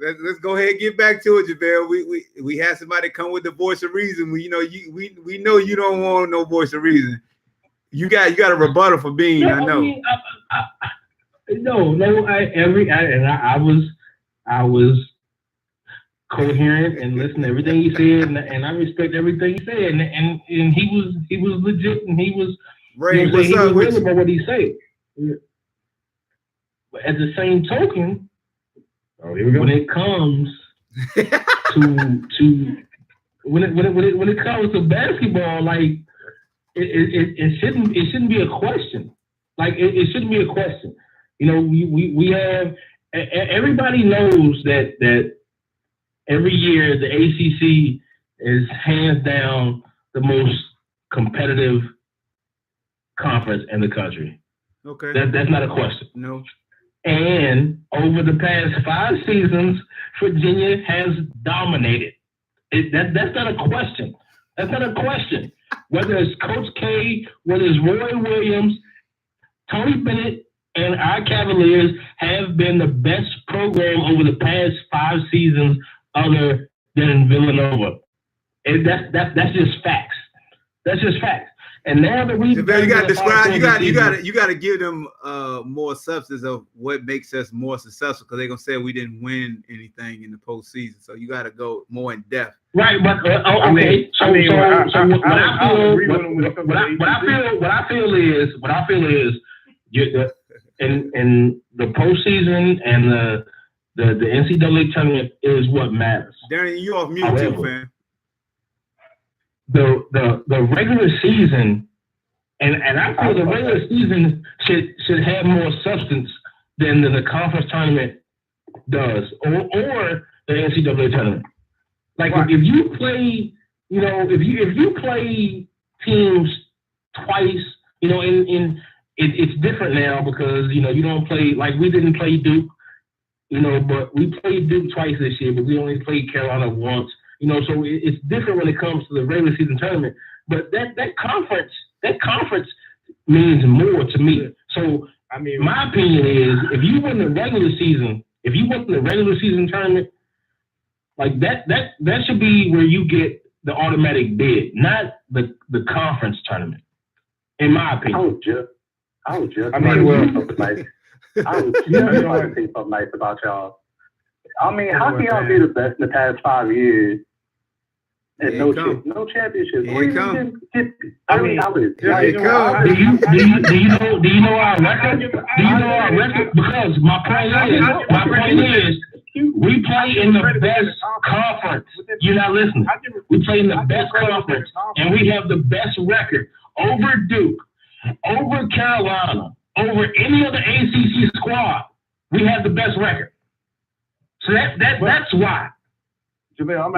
Let's go ahead and get back to it, JaVale. We had somebody come with the voice of reason. We know you don't want no voice of reason. You got a rebuttal for Bean. I know. I was coherent and listened to everything he said, and I respect everything he said, and he was legit, and he was Ray, what's up with about what he said. But at the same token, when it comes when it comes to basketball, like it shouldn't be a question. Like it shouldn't be a question. You know, we have everybody knows that every year the ACC is hands down the most competitive conference in the country. Okay, that's not a question. No. And over the past 5 seasons, Virginia has dominated. That's not a question. That's not a question. Whether it's Coach K, whether it's Roy Williams, Tony Bennett, and our Cavaliers have been the best program over the past 5 seasons, other than Villanova. And that's just facts. That's just facts. And now that we got to describe, you got to give them more substance of what makes us more successful, because they're gonna say we didn't win anything in the postseason. So you got to go more in depth. Right, but okay. What I feel is in the postseason and the NCAA tournament is what matters. Darren, you off mute too, fam. The regular season, and I feel the regular season should have more substance than the conference tournament does, or the NCAA tournament. Like if you play, if you play teams twice, and it's different now because you don't play, like we didn't play Duke, but we played Duke twice this year, but we only played Carolina once. So it's different when it comes to the regular season tournament. But that conference means more to me. So my opinion is, if you win the regular season, tournament, like that should be where you get the automatic bid, not the conference tournament. In my opinion. I was just say something nice about y'all. How can y'all be the best in the past 5 years? And no championship. Here it come. Do you know our record? Do you know our record? Because my point is, we play in the best conference. You're not listening. We play in the best conference, and we have the best record over Duke, over Carolina, over any other ACC squad. We have the best record. So that's why. JaVale, I'm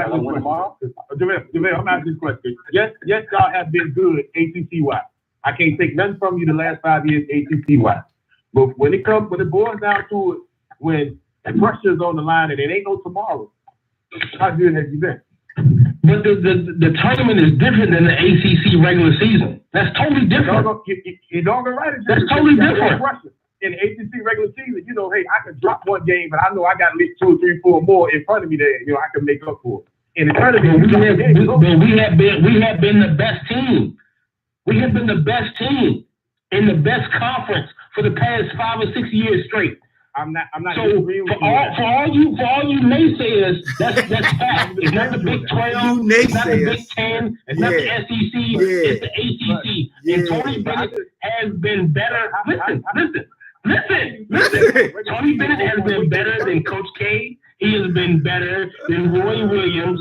asking this question. Yes, y'all have been good ACC-wise. I can't take nothing from you the last 5 years ACC-wise. But when it boils down to it, when the pressure's on the line and it ain't no tomorrow, how good have you been? But the tournament is different than the ACC regular season. That's totally different. You're doggone right. That's totally different. In the ACC regular season, hey, I can drop one game, but I know I got at least 2 or 3, 4 more in front of me that I can make up for. In the tournament, we have been the best team. We have been the best team in the best conference for the past 5 or 6 years straight. I'm not So for all you naysayers, that's fact. It's not the Big 12. It's not the Big 10. It's not the SEC. It's the ACC. And Tony Bennett has been better. Listen. Tony Bennett has been better than Coach K. He has been better than Roy Williams,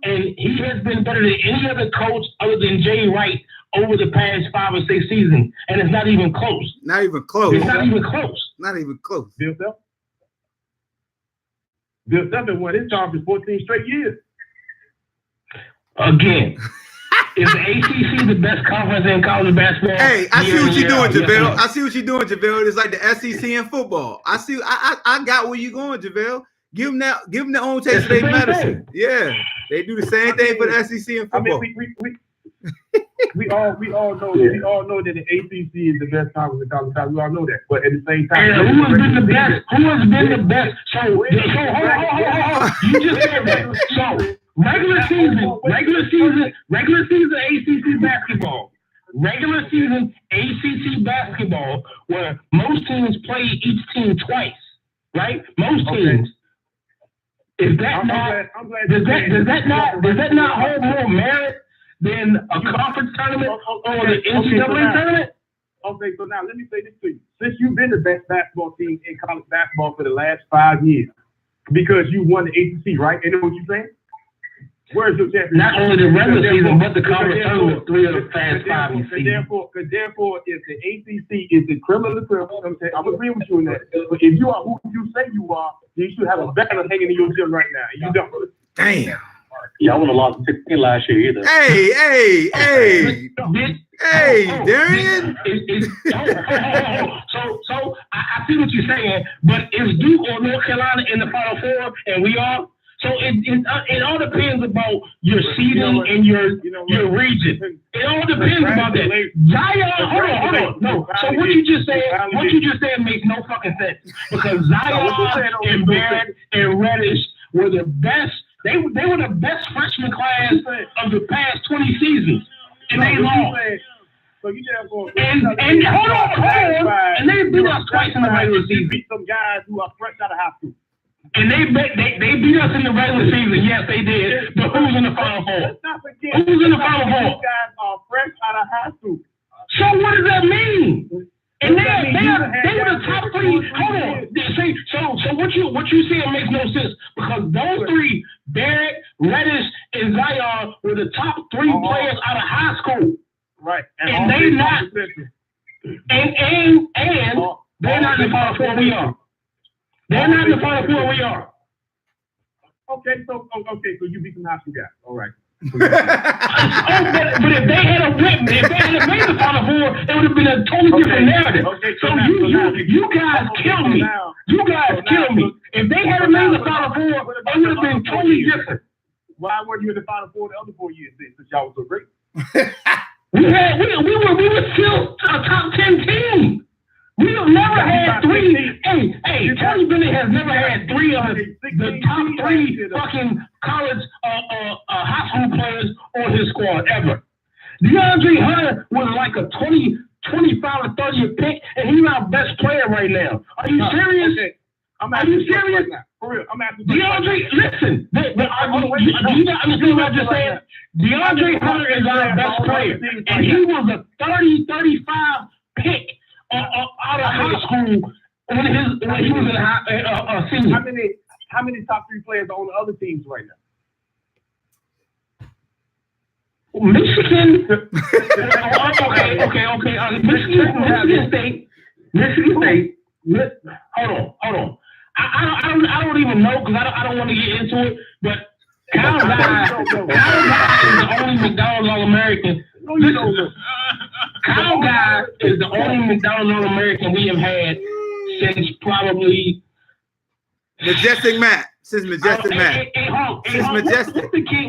and he has been better than any other coach other than Jay Wright over the past 5 or 6 seasons, and it's not even close. Not even close. It's not even close. Not even close. Bill Self has won his job for 14 straight years. Again, is the ACC the best conference in college basketball? Hey, I see what you're doing, JaVale. I see what you're doing, JaVale. It's like the SEC in football. I see. I got where you're going, JaVale. Give them their own taste of their medicine. Yeah, they do the same thing for the SEC in football. We all know that the ACC is the best conference in college basketball. We all know that, but at the same time, who has been the best? Who has been the best? So hold on. You just said that. So regular season ACC basketball. Regular season ACC basketball, where most teams play each team twice, right? Most teams. Is that does that not hold more merit than a conference tournament or the NCAA tournament? Okay, so now let me say this to you. Since you've been the best basketball team in college basketball for the last 5 years, because you won the ACC, right? Ain't that what you're saying? Where's your championship? Not only the regular season, but the conference tournament 3 of the past 5 years. Therefore, if the ACC is the criminal, I'm agreeing with you on that. But if you are who you say you are, you should have a banner hanging in your gym right now. You don't. Damn. Yeah, I wouldn't have lost 16 last year either. Hey, Darian. So I see what you're saying, but is Duke or North Carolina in the Final Four, and we are? So it all depends about your seeding and your region. It all depends about that. Zion, hold on. No. So what you just said makes no fucking sense, because Zion and Barrett and Reddish were the best. They were the best freshman class of the past 20 seasons, and they lost. And hold on, and they beat us twice in the regular season. Beat some guys who are fresh out of high school. And they beat us in the regular season. Yes, they did. But who's in the Final Four? Who's in the Final Four? These guys are fresh out of high school. So what does that mean? And they were the top 3. Hold on. See, so what you saying makes no sense, because those 3, Barrett, Reddish, and Zion, were the top 3 players out of high school. Right. And they not. And they're not in the Final Four. We are. They're not in the Final Four. We are. Okay, so you beat some high school guys. All right. But if they had made the Final Four, it would have been a totally different narrative. Okay, so you guys killed me. You guys killed me. If they had made the Final Four, it would have been totally different. Why were you in the Final Four the other 4 years then, since y'all was so great? we were still a top 10 team. We have never had 3. Hey, Tony Bennett has never had 3 of the top 3 fucking college high school players on his squad ever. DeAndre Hunter was like a 25 or 30 pick, and he's our best player right now. Are you serious? Okay. Are you serious? For real, I'm asking. DeAndre, listen. Do you not understand what I just said? DeAndre Hunter is our best player, and he was a 30-35 pick out of high school when he was a senior. How many top 3 players are on the other teams right now? Michigan. Okay. Michigan State. Hold on. I don't even know, because I don't want to get into it. But Kyle Guy is the only McDonald's All-American. Kyle Guy is the only McDonald's All-American we have had since probably Majestic Matt. Since Majestic Matt. Since Majestic.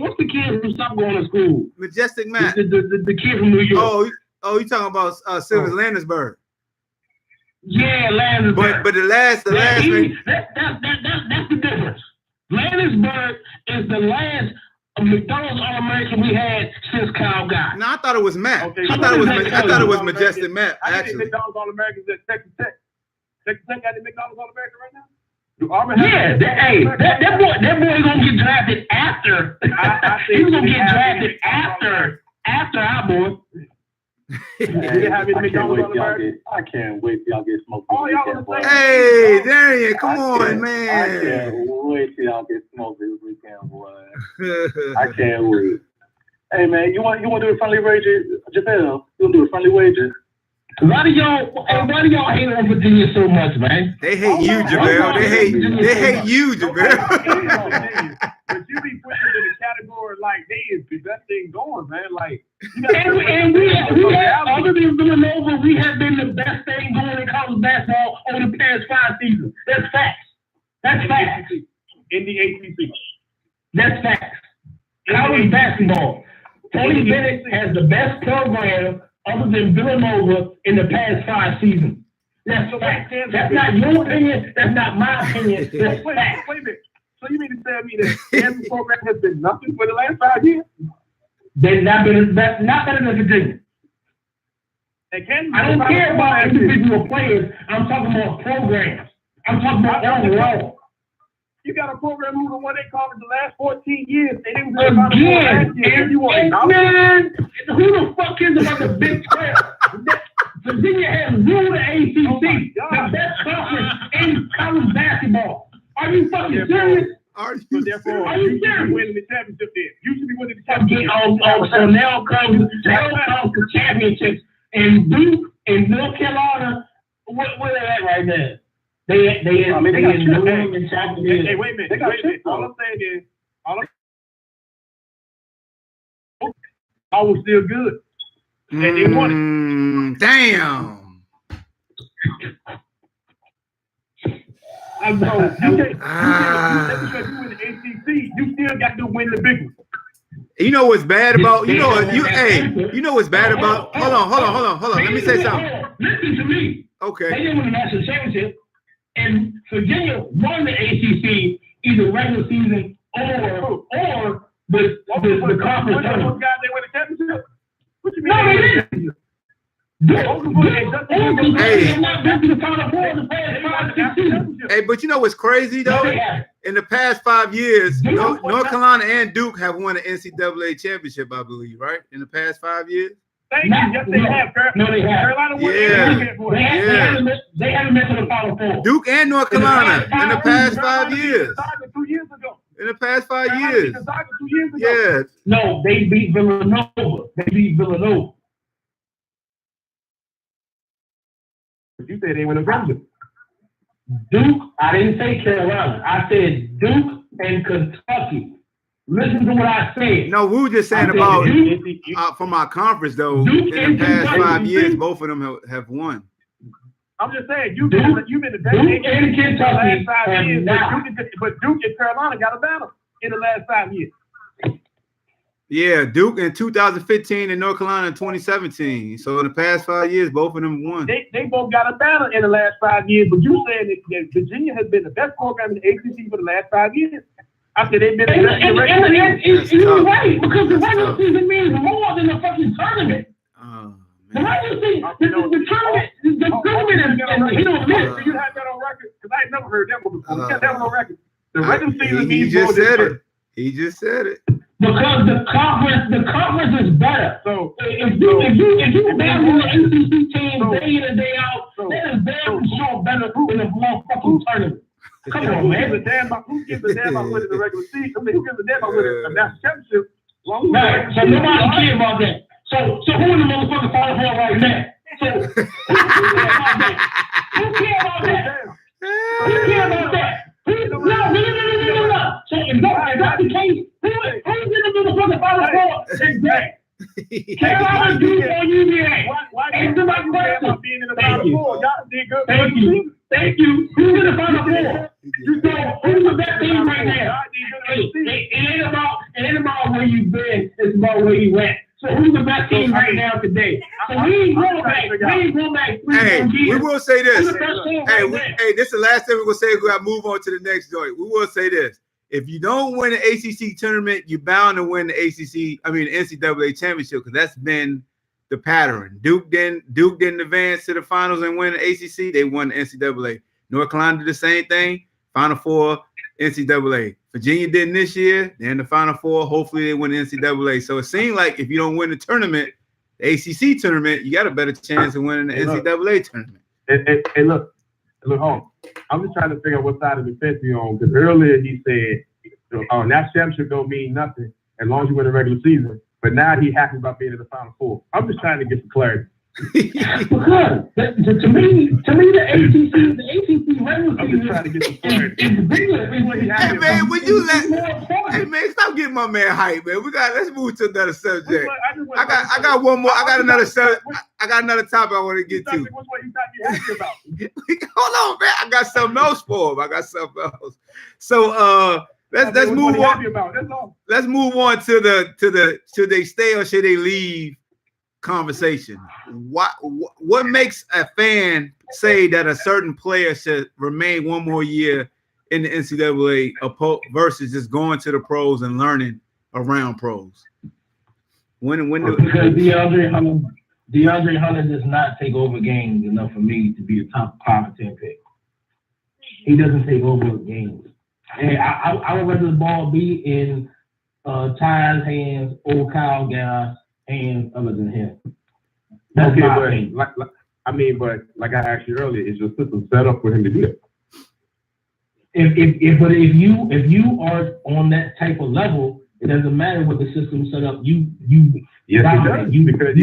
What's the kid who stopped going to school? Majestic Matt. The kid from New York. Oh, you talking about Silver Landisberg? Yeah, Landisberg. But the last that's the difference. Landisberg is the last McDonald's All-American we had since Kyle got. No, I thought it was Matt. Okay, I thought it was Majestic Matt. I think Actually, McDonald's All-Americans at Texas Tech. Texas Tech got the McDonald's All-American right now. Yeah, that boy gonna get drafted after. He's gonna get drafted after our boy. I can't wait till y'all get smoked. Oh, y'all want to say? hey, Darian, come on, man. I can't wait till y'all get smoked this weekend, boy. I can't wait. Hey, man, you want to do a friendly wager, JaVale? You want to do a friendly wager? Why do y'all hate on Virginia so much, man? They hate you, JaVale. They hate you, JaVale. But you be putting it in the category like they is the best thing going, man. Like, and we have, other than Villanova, we have been the best thing going in college basketball over the past 5 seasons. That's facts. That's facts. In the ACC. That's facts. College basketball. Tony Bennett has the best program other than Villanova in the past 5 seasons. That's facts. That's not your opinion. That's not my opinion. That's facts. Wait a minute. So you mean to tell me that Kansas program has been nothing for the last 5 years? They've not better than Virginia. I don't care about individual players. I'm talking about programs. I'm talking about overall. You got a program who won their conference the last 14 years. And it was again, man, who the fuck cares about the Big 12? Virginia has ruled the ACC, the best conference in college basketball. Are you fucking serious? Are you serious? Winning the championship there. You should be winning the championship. So now comes the championships. And Duke and North Carolina, where they at right now? They in New England championship. Hey, wait a minute. All I'm saying is, I was still good. And they won it. Damn. I know. Because you in the ACC, you still got to win the big one. You know what's bad about you know what's bad about hold on. Let me say something. Listen to me. Okay. They didn't win the national championship, and Virginia won the ACC either regular season or the conference tournament. Guys, they win the championship. What you mean? No, they didn't. Hey, but you know what's crazy though? In the past 5 years, North Carolina and Duke have won an NCAA championship, I believe, right? In the past 5 years. Thank you. Yes, they have. No, they have. Carolina won. They haven't been to the Final Four. Duke and North Carolina in the past 5 years. 2 years ago. In the past 5 years. 2 years ago. Yeah. No, they beat Villanova. You said they went to Virginia. Duke, I didn't say Carolina. I said Duke and Kentucky. Listen to what I said. No, we were just saying about from our conference though. Duke in the past 5 years, both of them have won. I'm just saying you've been the best Duke and Kentucky the last 5 years, but Duke and Carolina got a battle in the last 5 years. Yeah, Duke in 2015 and North Carolina in 2017. So in the past 5 years, both of them won. They both got a battle in the last 5 years, but you saying that Virginia has been the best program in the ACC for the last 5 years. I said they've been the best in the regular season. You're right, because the regular season means more than the fucking tournament. The regular season, the tournament is you have that on record? Because I ain't never heard that one before. You got that one on record. The regular season means more than the He just said it. Because the conference is better. So if you battle the ACC team day in and day out, that is damn sure better than a motherfucking tournament. Come on, man. Who gives a damn about winning the regular season? I mean, who gives a damn about winning a national championship? Right. So nobody cares about that. So who in the motherfucking Final Four right now? So who cares about that? Who cares about that? No. So if that's the case, who's in the motherfucking Final Four today? Carolina, Duke, or UVA? Answer my question. Thank you. Who's in the Final Four? Who's the best team right now? It ain't about where you've been. It's about where you went. So who's the best team right now today? So we ain't going back. Hey, we will say this. Hey, this is the last thing we're gonna say. We're gonna move on to the next joint. We will say this. if you don't win the ACC tournament, you're bound to win the NCAA championship, because that's been the pattern. Duke didn't advance to the finals and win the ACC. They won the NCAA. North Carolina did the same thing. Final Four, NCAA. Virginia didn't this year. They're in the Final Four. Hopefully they win the NCAA. So it seems like if you don't win the tournament, the ACC tournament, you got a better chance of winning the NCAA tournament. And look, hold on. I'm just trying to figure out what side of the fence you're on, because earlier he said, that championship don't mean nothing as long as you win the regular season. But now he's happy about being in the Final Four. I'm just trying to get some clarity. Because to me, the ACC regular I'm just trying to get some clarity. Hey man, would you hey man, stop getting my man hype, man. Let's move to another subject. I got one more. I got another subject. I got another topic I want to get to. Which one you thought you happy about? Hold on, man. I got something else for him. So let's move on. Let's move on to the should they stay or should they leave conversation. What makes a fan say that a certain player should remain one more year in the NCAA versus just going to the pros and learning around pros? Because DeAndre Hunter does not take over games enough for me to be a top 5 or 10 pick. He doesn't take over games. And I would rather the ball be in Ty's hands or Kyle Gall's hands other than him. That's okay, but like I asked you earlier, is your system set up for him to do that? If you are on that type of level, it doesn't matter what the system set up. Yes, it does. Because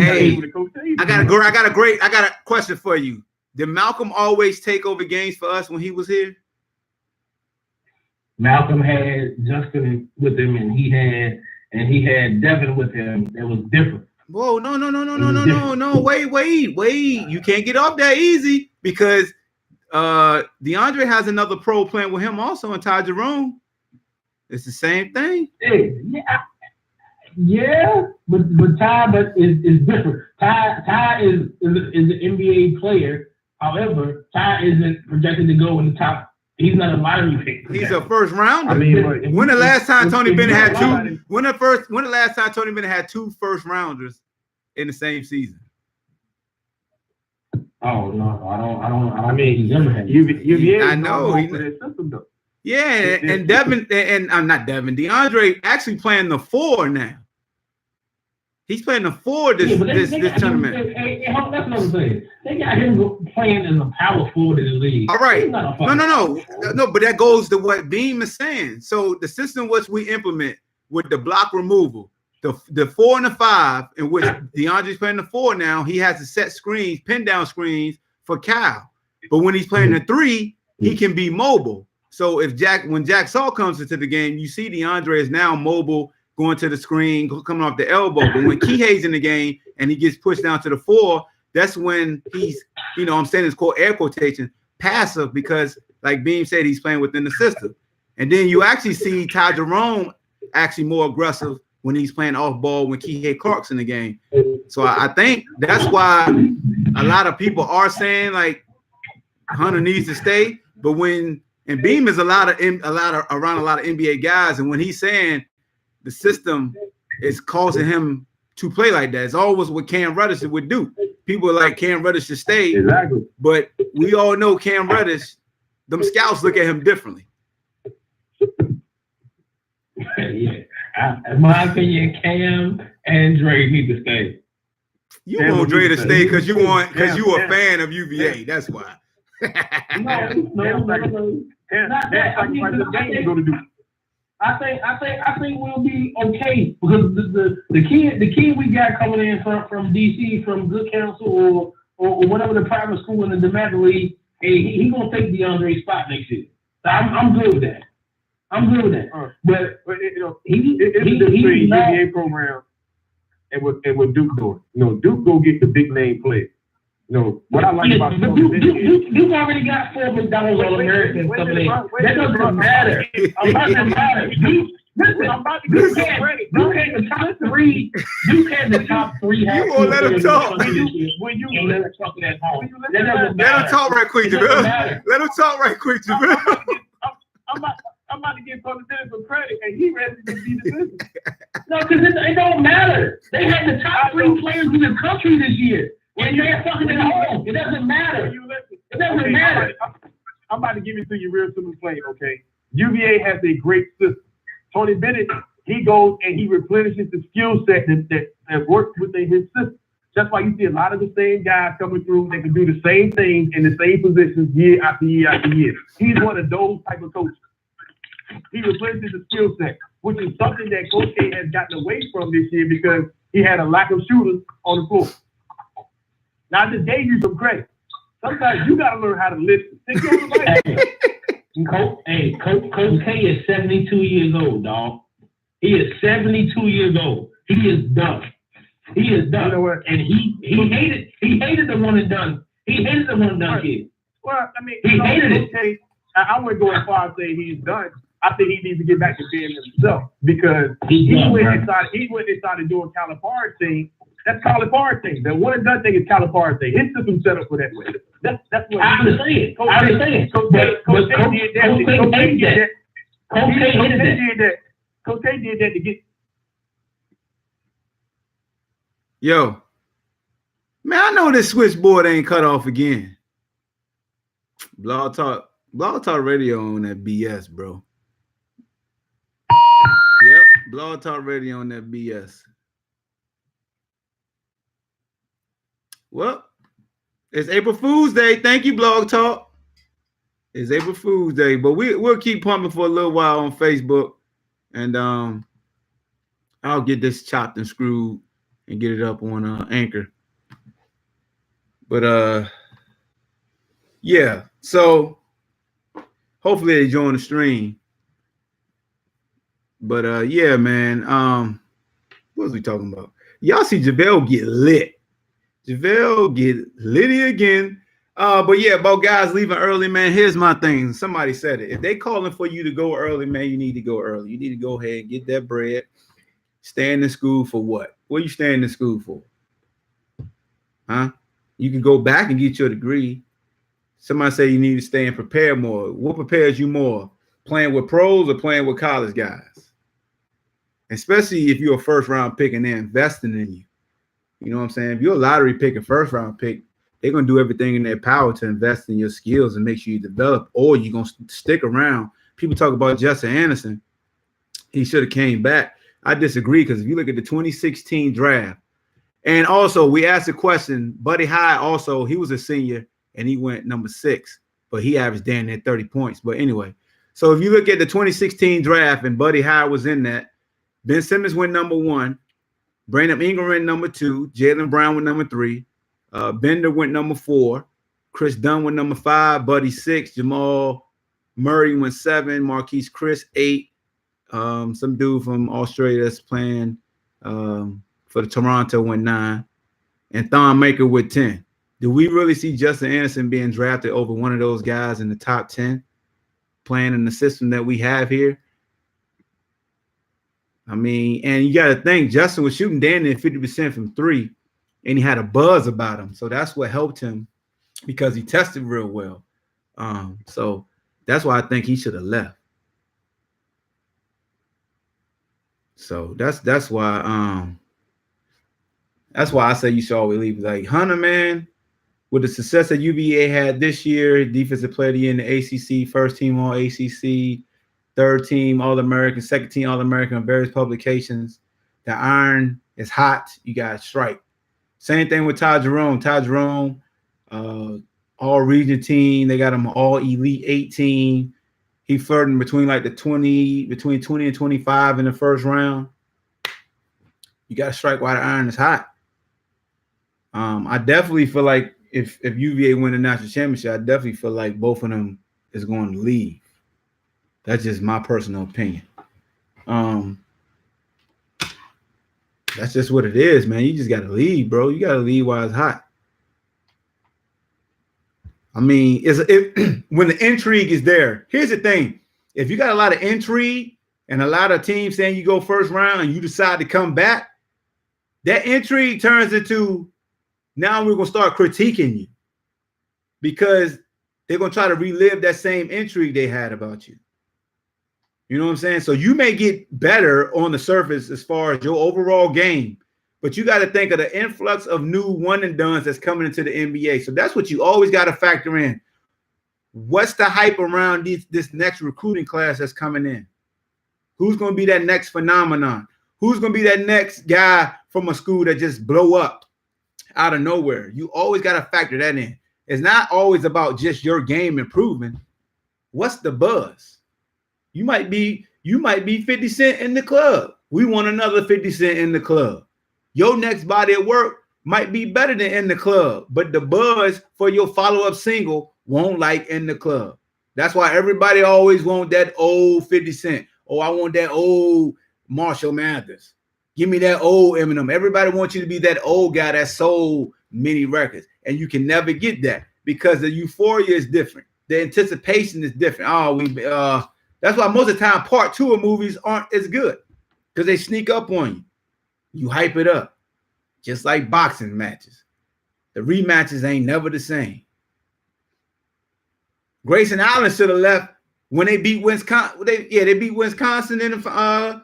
I got a question for you. Did Malcolm always take over games for us when he was here? Malcolm had Justin with him, and he had Devin with him. It was different. Whoa, no. Wait. You can't get off that easy, because DeAndre has another pro playing with him also, and Ty Jerome. It's the same thing. Yeah, but Ty is different. Ty is an NBA player. However, Ty isn't projected to go in the top. He's not a lottery pick. He's a first rounder. When the last time Tony Bennett had two? When the last time Tony Bennett had 2 first rounders in the same season? Oh no, I don't mean he's ever had. I know. Yeah, and Devin and I'm not Devin. DeAndre actually playing the 4 now. He's playing the 4 this tournament. That's what I'm saying. They got him playing in the power forward in the league. All right. No, but that goes to what Beam is saying. So the system which we implement with the block removal, the 4 and the 5, in which DeAndre's playing the 4 now, he has to set screens, pin down screens for Kyle. But when he's playing the 3, he can be mobile. So when Jack Saul comes into the game, you see DeAndre is now mobile, going to the screen, coming off the elbow. But when Kihei's in the game and he gets pushed down to the 4, that's when he's, I'm saying it's called air quotation, passive, because like Beam said, he's playing within the system. And then you actually see Ty Jerome actually more aggressive when he's playing off ball when Kihei Clark's in the game. So I think that's why a lot of people are saying like Hunter needs to stay. But and Beam is around a lot of NBA guys, and when he's saying the system is causing him to play like that, it's always what Cam Reddish would do. People are like, Cam Reddish should stay. Exactly. But we all know Cam Reddish, them scouts look at him differently. Yeah. In my opinion, Cam and Dre need to stay. You want Dre to stay because you a fan of UVA. That's why. No. I think we'll be okay, because the kid we got coming in from DC, from Good Counsel or whatever the private school in the Dominican League, he gonna take DeAndre's spot next year. So I'm good with that. But it's a different UVA program and what Duke doing. Duke go get the big name players. What I like about Duke already got 4 McDonald's All-Americans coming in. That doesn't matter. Duke had the top 3. Duke had the top 3. You won't let him talk. Let him talk at home. Let him talk right quick, Jabril. Let him talk right quick, Jabril. I'm about to give gave Tony Bennett some credit, and he ready to be the business. No, because it don't matter. They had the top 3 players in the country this year. And they're fucking at home. It doesn't matter. It doesn't matter. I'm about to give it to you real simple plain, okay? UVA has a great system. Tony Bennett, he goes and he replenishes the skill set that works within his system. That's why you see a lot of the same guys coming through. They can do the same things in the same positions year after year after year. He's one of those type of coaches. He replenishes the skill set, which is something that Coach K has gotten away from this year because he had a lack of shooters on the floor. Now, I just gave you some credit. Sometimes you got to learn how to listen. Coach K is 72 years old, dog. He is 72 years old. He is done. He is done. You know what? And he hated the one and done. He hated the one and done kid. Well, I mean, he hated it. Okay, I wouldn't go as far as saying he's done. I think he needs to get back to being himself because he went and started doing Calipari's thing. That's Calipari's thing. The one and done thing is Calipari's thing. His system set up for that way. That's what I understand. Coach K did that to get. Yo, man, I know this switchboard ain't cut off again. BlogTalk Radio on that BS, bro. Yep, BlogTalk Radio on that BS. Well, it's April Fool's Day. Thank you, BlogTalk. It's April Fool's Day, but we'll keep pumping for a little while on Facebook, and I'll get this chopped and screwed and get it up on Anchor. But yeah. So hopefully they join the stream. But yeah, man. What was we talking about? Y'all see JaVale get lit. JaVale get litty again. But yeah, about guys leaving early, man. Here's my thing. Somebody said it. If they calling for you to go early, man, you need to go early. You need to go ahead and get that bread. Staying in school for what? What are you staying in school for? Huh? You can go back and get your degree. Somebody say you need to stay and prepare more. What prepares you more? Playing with pros or playing with college guys? Especially if you're a first round pick and they're investing in you. You know what I'm saying? If you're a lottery pick, a first round pick, they're going to do everything in their power to invest in your skills and make sure you develop, or you're going to stick around. People talk about Justin Anderson. He should have came back. I disagree, because if you look at the 2016 draft, and also we asked a question, Buddy High also, he was a senior and he went number 6, but he averaged down there 30 points. But anyway, so if you look at the 2016 draft and Buddy High was in that, Ben Simmons went number 1, Brandon Ingram went number 2, Jaylen Brown went number 3, Bender went number 4, Chris Dunn went number 5, Buddy 6, Jamal Murray went 7, Marquise Chris 8, some dude from Australia that's playing for the Toronto went 9, and Thon Maker with 10. Do we really see Justin Anderson being drafted over one of those guys in the top 10 playing in the system that we have here? I mean, and you got to think Justin was shooting damn near 50% from 3, and he had a buzz about him. So that's what helped him, because he tested real well. So that's why I think he should have left. So that's why I say you should always leave. Like Hunter, man, with the success that UVA had this year, defensive player of the year in the ACC, first team All ACC, third team All American, second team All American on various publications. The iron is hot. You got to strike. Same thing with Ty Jerome. Ty Jerome, all region team. They got him all elite 18. He flirting between like between 20 and 25 in the first round. You got to strike while the iron is hot. I definitely feel like if UVA win the national championship, I definitely feel like both of them is going to leave. That's just my personal opinion. That's just what it is, man. You just got to leave, bro. You got to leave while it's hot. I mean, when the intrigue is there, here's the thing. If you got a lot of intrigue and a lot of teams saying you go first round and you decide to come back, that intrigue turns into, now we're going to start critiquing you, because they're going to try to relive that same intrigue they had about you. You know what I'm saying? So you may get better on the surface as far as your overall game, but you got to think of the influx of new one and dones that's coming into the NBA. So that's what you always got to factor in. What's the hype around this next recruiting class that's coming in? Who's going to be that next phenomenon? Who's going to be that next guy from a school that just blow up out of nowhere? You always got to factor that in. It's not always about just your game improving. What's the buzz? You might be 50 Cent in the club. We want another 50 Cent in the club. Your next body of work might be better than in the club, but the buzz for your follow-up single won't like in the club. That's why everybody always want that old 50 Cent. Oh, I want that old Marshall Mathers. Give me that old Eminem. Everybody wants you to be that old guy that sold many records. And you can never get that because the euphoria is different. The anticipation is different. That's why most of the time part 2 of movies aren't as good because they sneak up on you. You hype it up. Just like boxing matches. The rematches ain't never the same. Grayson Allen should have left when they beat Wisconsin. They beat Wisconsin in the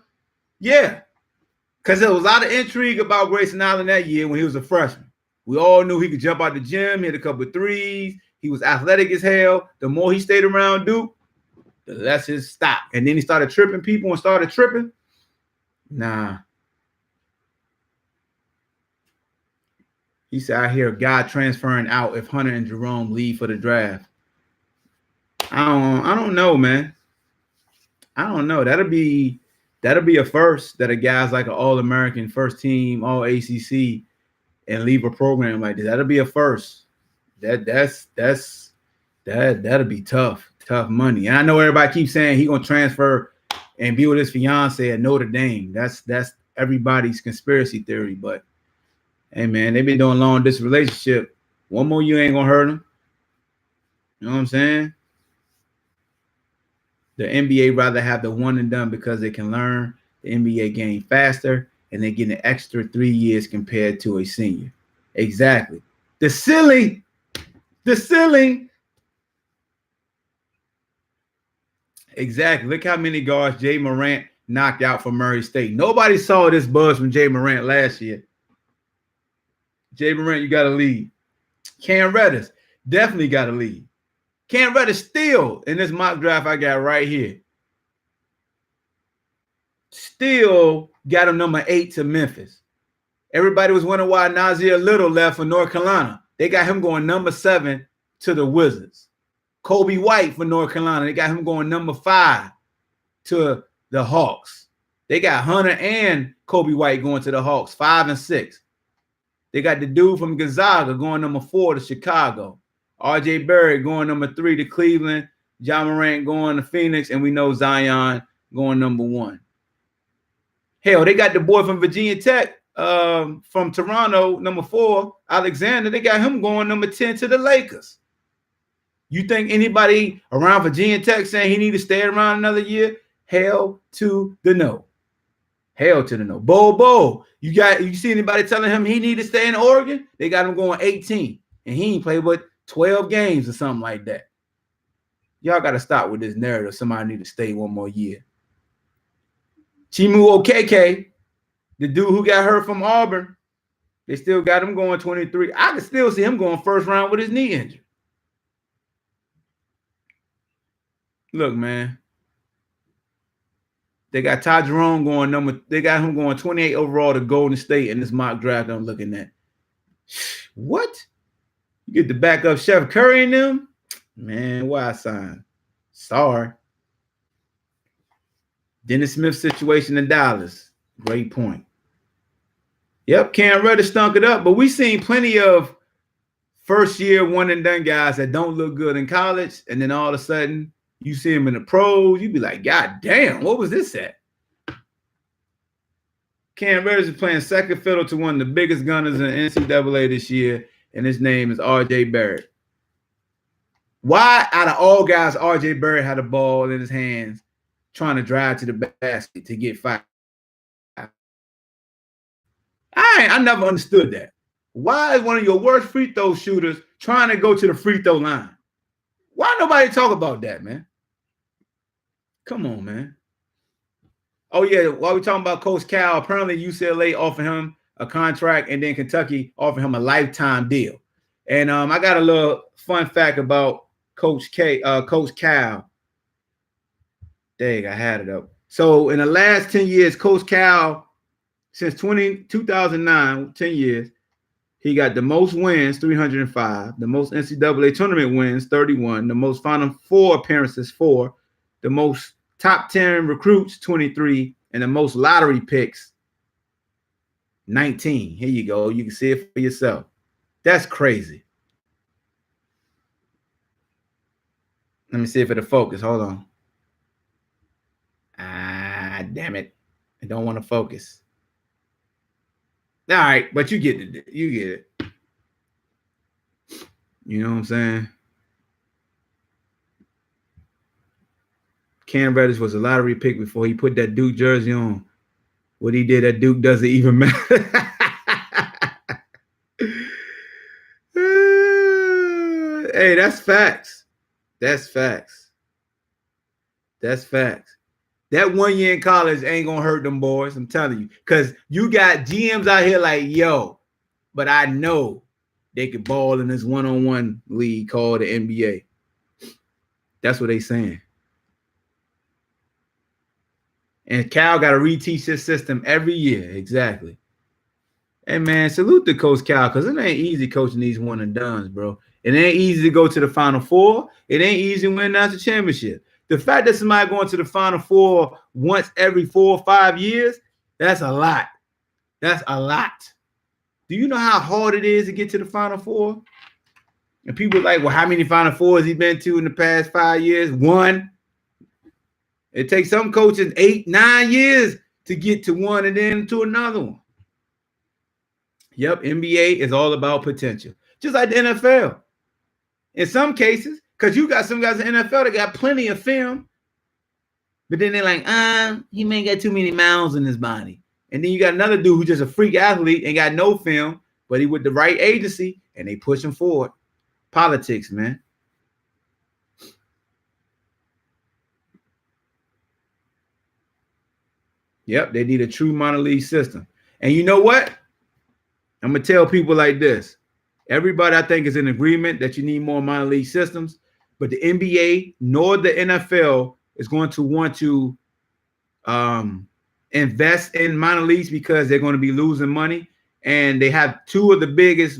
because there was a lot of intrigue about Grayson Allen that year when he was a freshman. We all knew he could jump out the gym, hit a couple of threes. He was athletic as hell. The more he stayed around Duke, the less his stock. And then he started tripping people and started tripping. Nah. He said, I hear a guy transferring out if Hunter and Jerome leave for the draft. I don't know, man. I don't know. That'll be a first that a guy's like an All-American, first team, All ACC, and leave a program like this. That'll be a first. That'll be tough money. And I know everybody keeps saying he's gonna transfer and be with his fiance at Notre Dame. That's everybody's conspiracy theory. But hey, man, they've been doing long distance relationship. One more year ain't gonna hurt them. You know what I'm saying? The NBA rather have the one and done because they can learn the NBA game faster and they get an extra 3 years compared to a senior. Exactly. The ceiling. Exactly. Look how many guards Jay Morant knocked out for Murray State. Nobody saw this buzz from Jay Morant last year. Jay Morant, you got to lead. Cam Reddish definitely got to lead. Cam Reddish still in this mock draft I got right here. Still got him number 8 to Memphis. Everybody was wondering why Nasir Little left for North Carolina. They got him going number 7 to the Wizards. Kobe White for North Carolina. They got him going number 5 to the Hawks. They got Hunter and Kobe White going to the Hawks, 5 and 6. They got the dude from Gonzaga going number 4 to Chicago. RJ Barrett going number 3 to Cleveland. John Morant going to Phoenix. And we know Zion going number 1. Hell, they got the boy from Virginia Tech from Toronto, number 4, Alexander. They got him going number 10 to the Lakers. You think anybody around Virginia Tech saying he need to stay around another year? Hell to the no. Hell to the no. Bo, you see anybody telling him he need to stay in Oregon? They got him going 18, and he ain't played but 12 games or something like that. Y'all got to stop with this narrative. Somebody need to stay one more year. Chimu Okeke, the dude who got hurt from Auburn, they still got him going 23. I can still see him going first round with his knee injury. Look, man. They got Ty Jerome going they got him going 28 overall to Golden State in this mock draft I'm looking at. What? You get the backup Chef Curry in them? Man, why sign? Sorry. Dennis Smith situation in Dallas. Great point. Yep, Cam Reddish stunk it up, but we seen plenty of first year one and done guys that don't look good in college, and then all of a sudden you see them in the pros, you be like, God damn, what was this at? Cam Reddish is playing second fiddle to one of the biggest gunners in the NCAA this year, and his name is RJ Barrett. Why, out of all guys, RJ Barrett had a ball in his hands trying to drive to the basket to get fired? I never understood that. Why is one of your worst free throw shooters trying to go to the free throw line? Why nobody talk about that, man? Come on, man. Oh yeah, while we talking about Coach Cal, apparently UCLA offered him a contract, and then Kentucky offered him a lifetime deal. And I got a little fun fact about Coach Cal. Dang, I had it up. So in the last 10 years, Coach Cal, since 2009, 10 years, he got the most wins, 305, the most NCAA tournament wins, 31, the most Final Four appearances, 4, the most top 10 recruits, 23, and the most lottery picks, 19. Here you go. You can see it for yourself. That's crazy. Let me see if it'll focus. Hold on. Damn it. I don't want to focus. All right, but you get it. You get it. You know what I'm saying? Cam Reddish was a lottery pick before he put that Duke jersey on. What he did at Duke doesn't even matter. Hey, that's facts. That's facts. That's facts. That 1 year in college ain't gonna hurt them boys. I'm telling you, because you got GMs out here like, yo, but I know they could ball in this one-on-one league called the NBA. That's what they saying. And Cal got to reteach this system every year. Exactly. Hey, man, salute to Coach Cal, because it ain't easy coaching these one and dones, bro. It ain't easy to go to the Final Four. It ain't easy to win national championship. The fact that somebody going to the Final Four once every 4 or 5 years, that's a lot. That's a lot. Do you know how hard it is to get to the Final Four? And people are like, well, how many Final Fours has he been to in the past 5 years? 1. It takes some coaches 8, 9 years to get to one and then to another one. Yep, NBA is all about potential. Just like the NFL. In some cases, because you got some guys in the NFL that got plenty of film, but then they're like, he may get too many miles in his body. And then you got another dude who's just a freak athlete and got no film, but he with the right agency, and they push him forward. Politics, man. Yep, they need a true minor league system. And you know what? I'm going to tell people like this. Everybody, I think, is in agreement that you need more minor league systems, but the NBA nor the NFL is going to want to invest in minor leagues because they're going to be losing money. And they have two of the biggest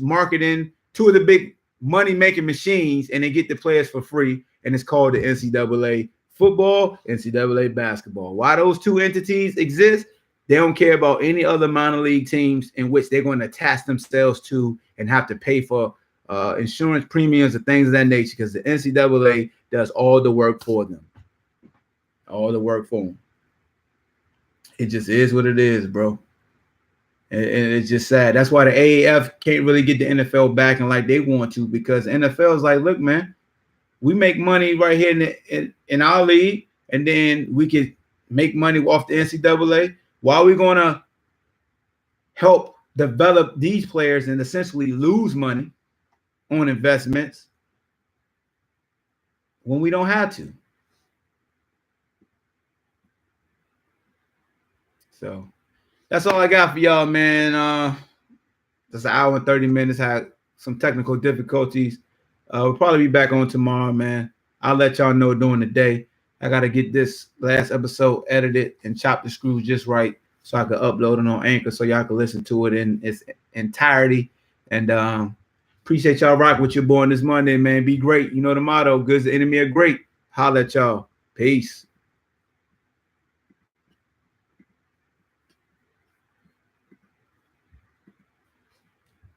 big money-making machines, and they get the players for free, and it's called the NCAA football, NCAA basketball. Why those two entities exist, they don't care about any other minor league teams in which they're going to attach themselves to and have to pay for insurance premiums and things of that nature, because the NCAA does all the work for them. All the work for them. It just is what it is, bro. And it's just sad. That's why the AAF can't really get the NFL back and like they want to, because the NFL is like, look, man, we make money right here in our league, and then we can make money off the NCAA. Why are we going to help develop these players and essentially lose money on investments when we don't have to? So that's all I got for y'all, man. That's an hour and 30 minutes. Had some technical difficulties. We'll probably be back on tomorrow, man. I'll let y'all know during the day. I got to get this last episode edited and chop the screws just right so I can upload it on Anchor so y'all can listen to it in its entirety. And appreciate y'all rocking with your boy on this Monday, man. Be great. You know the motto, good's the enemy of great. Holla at y'all. Peace.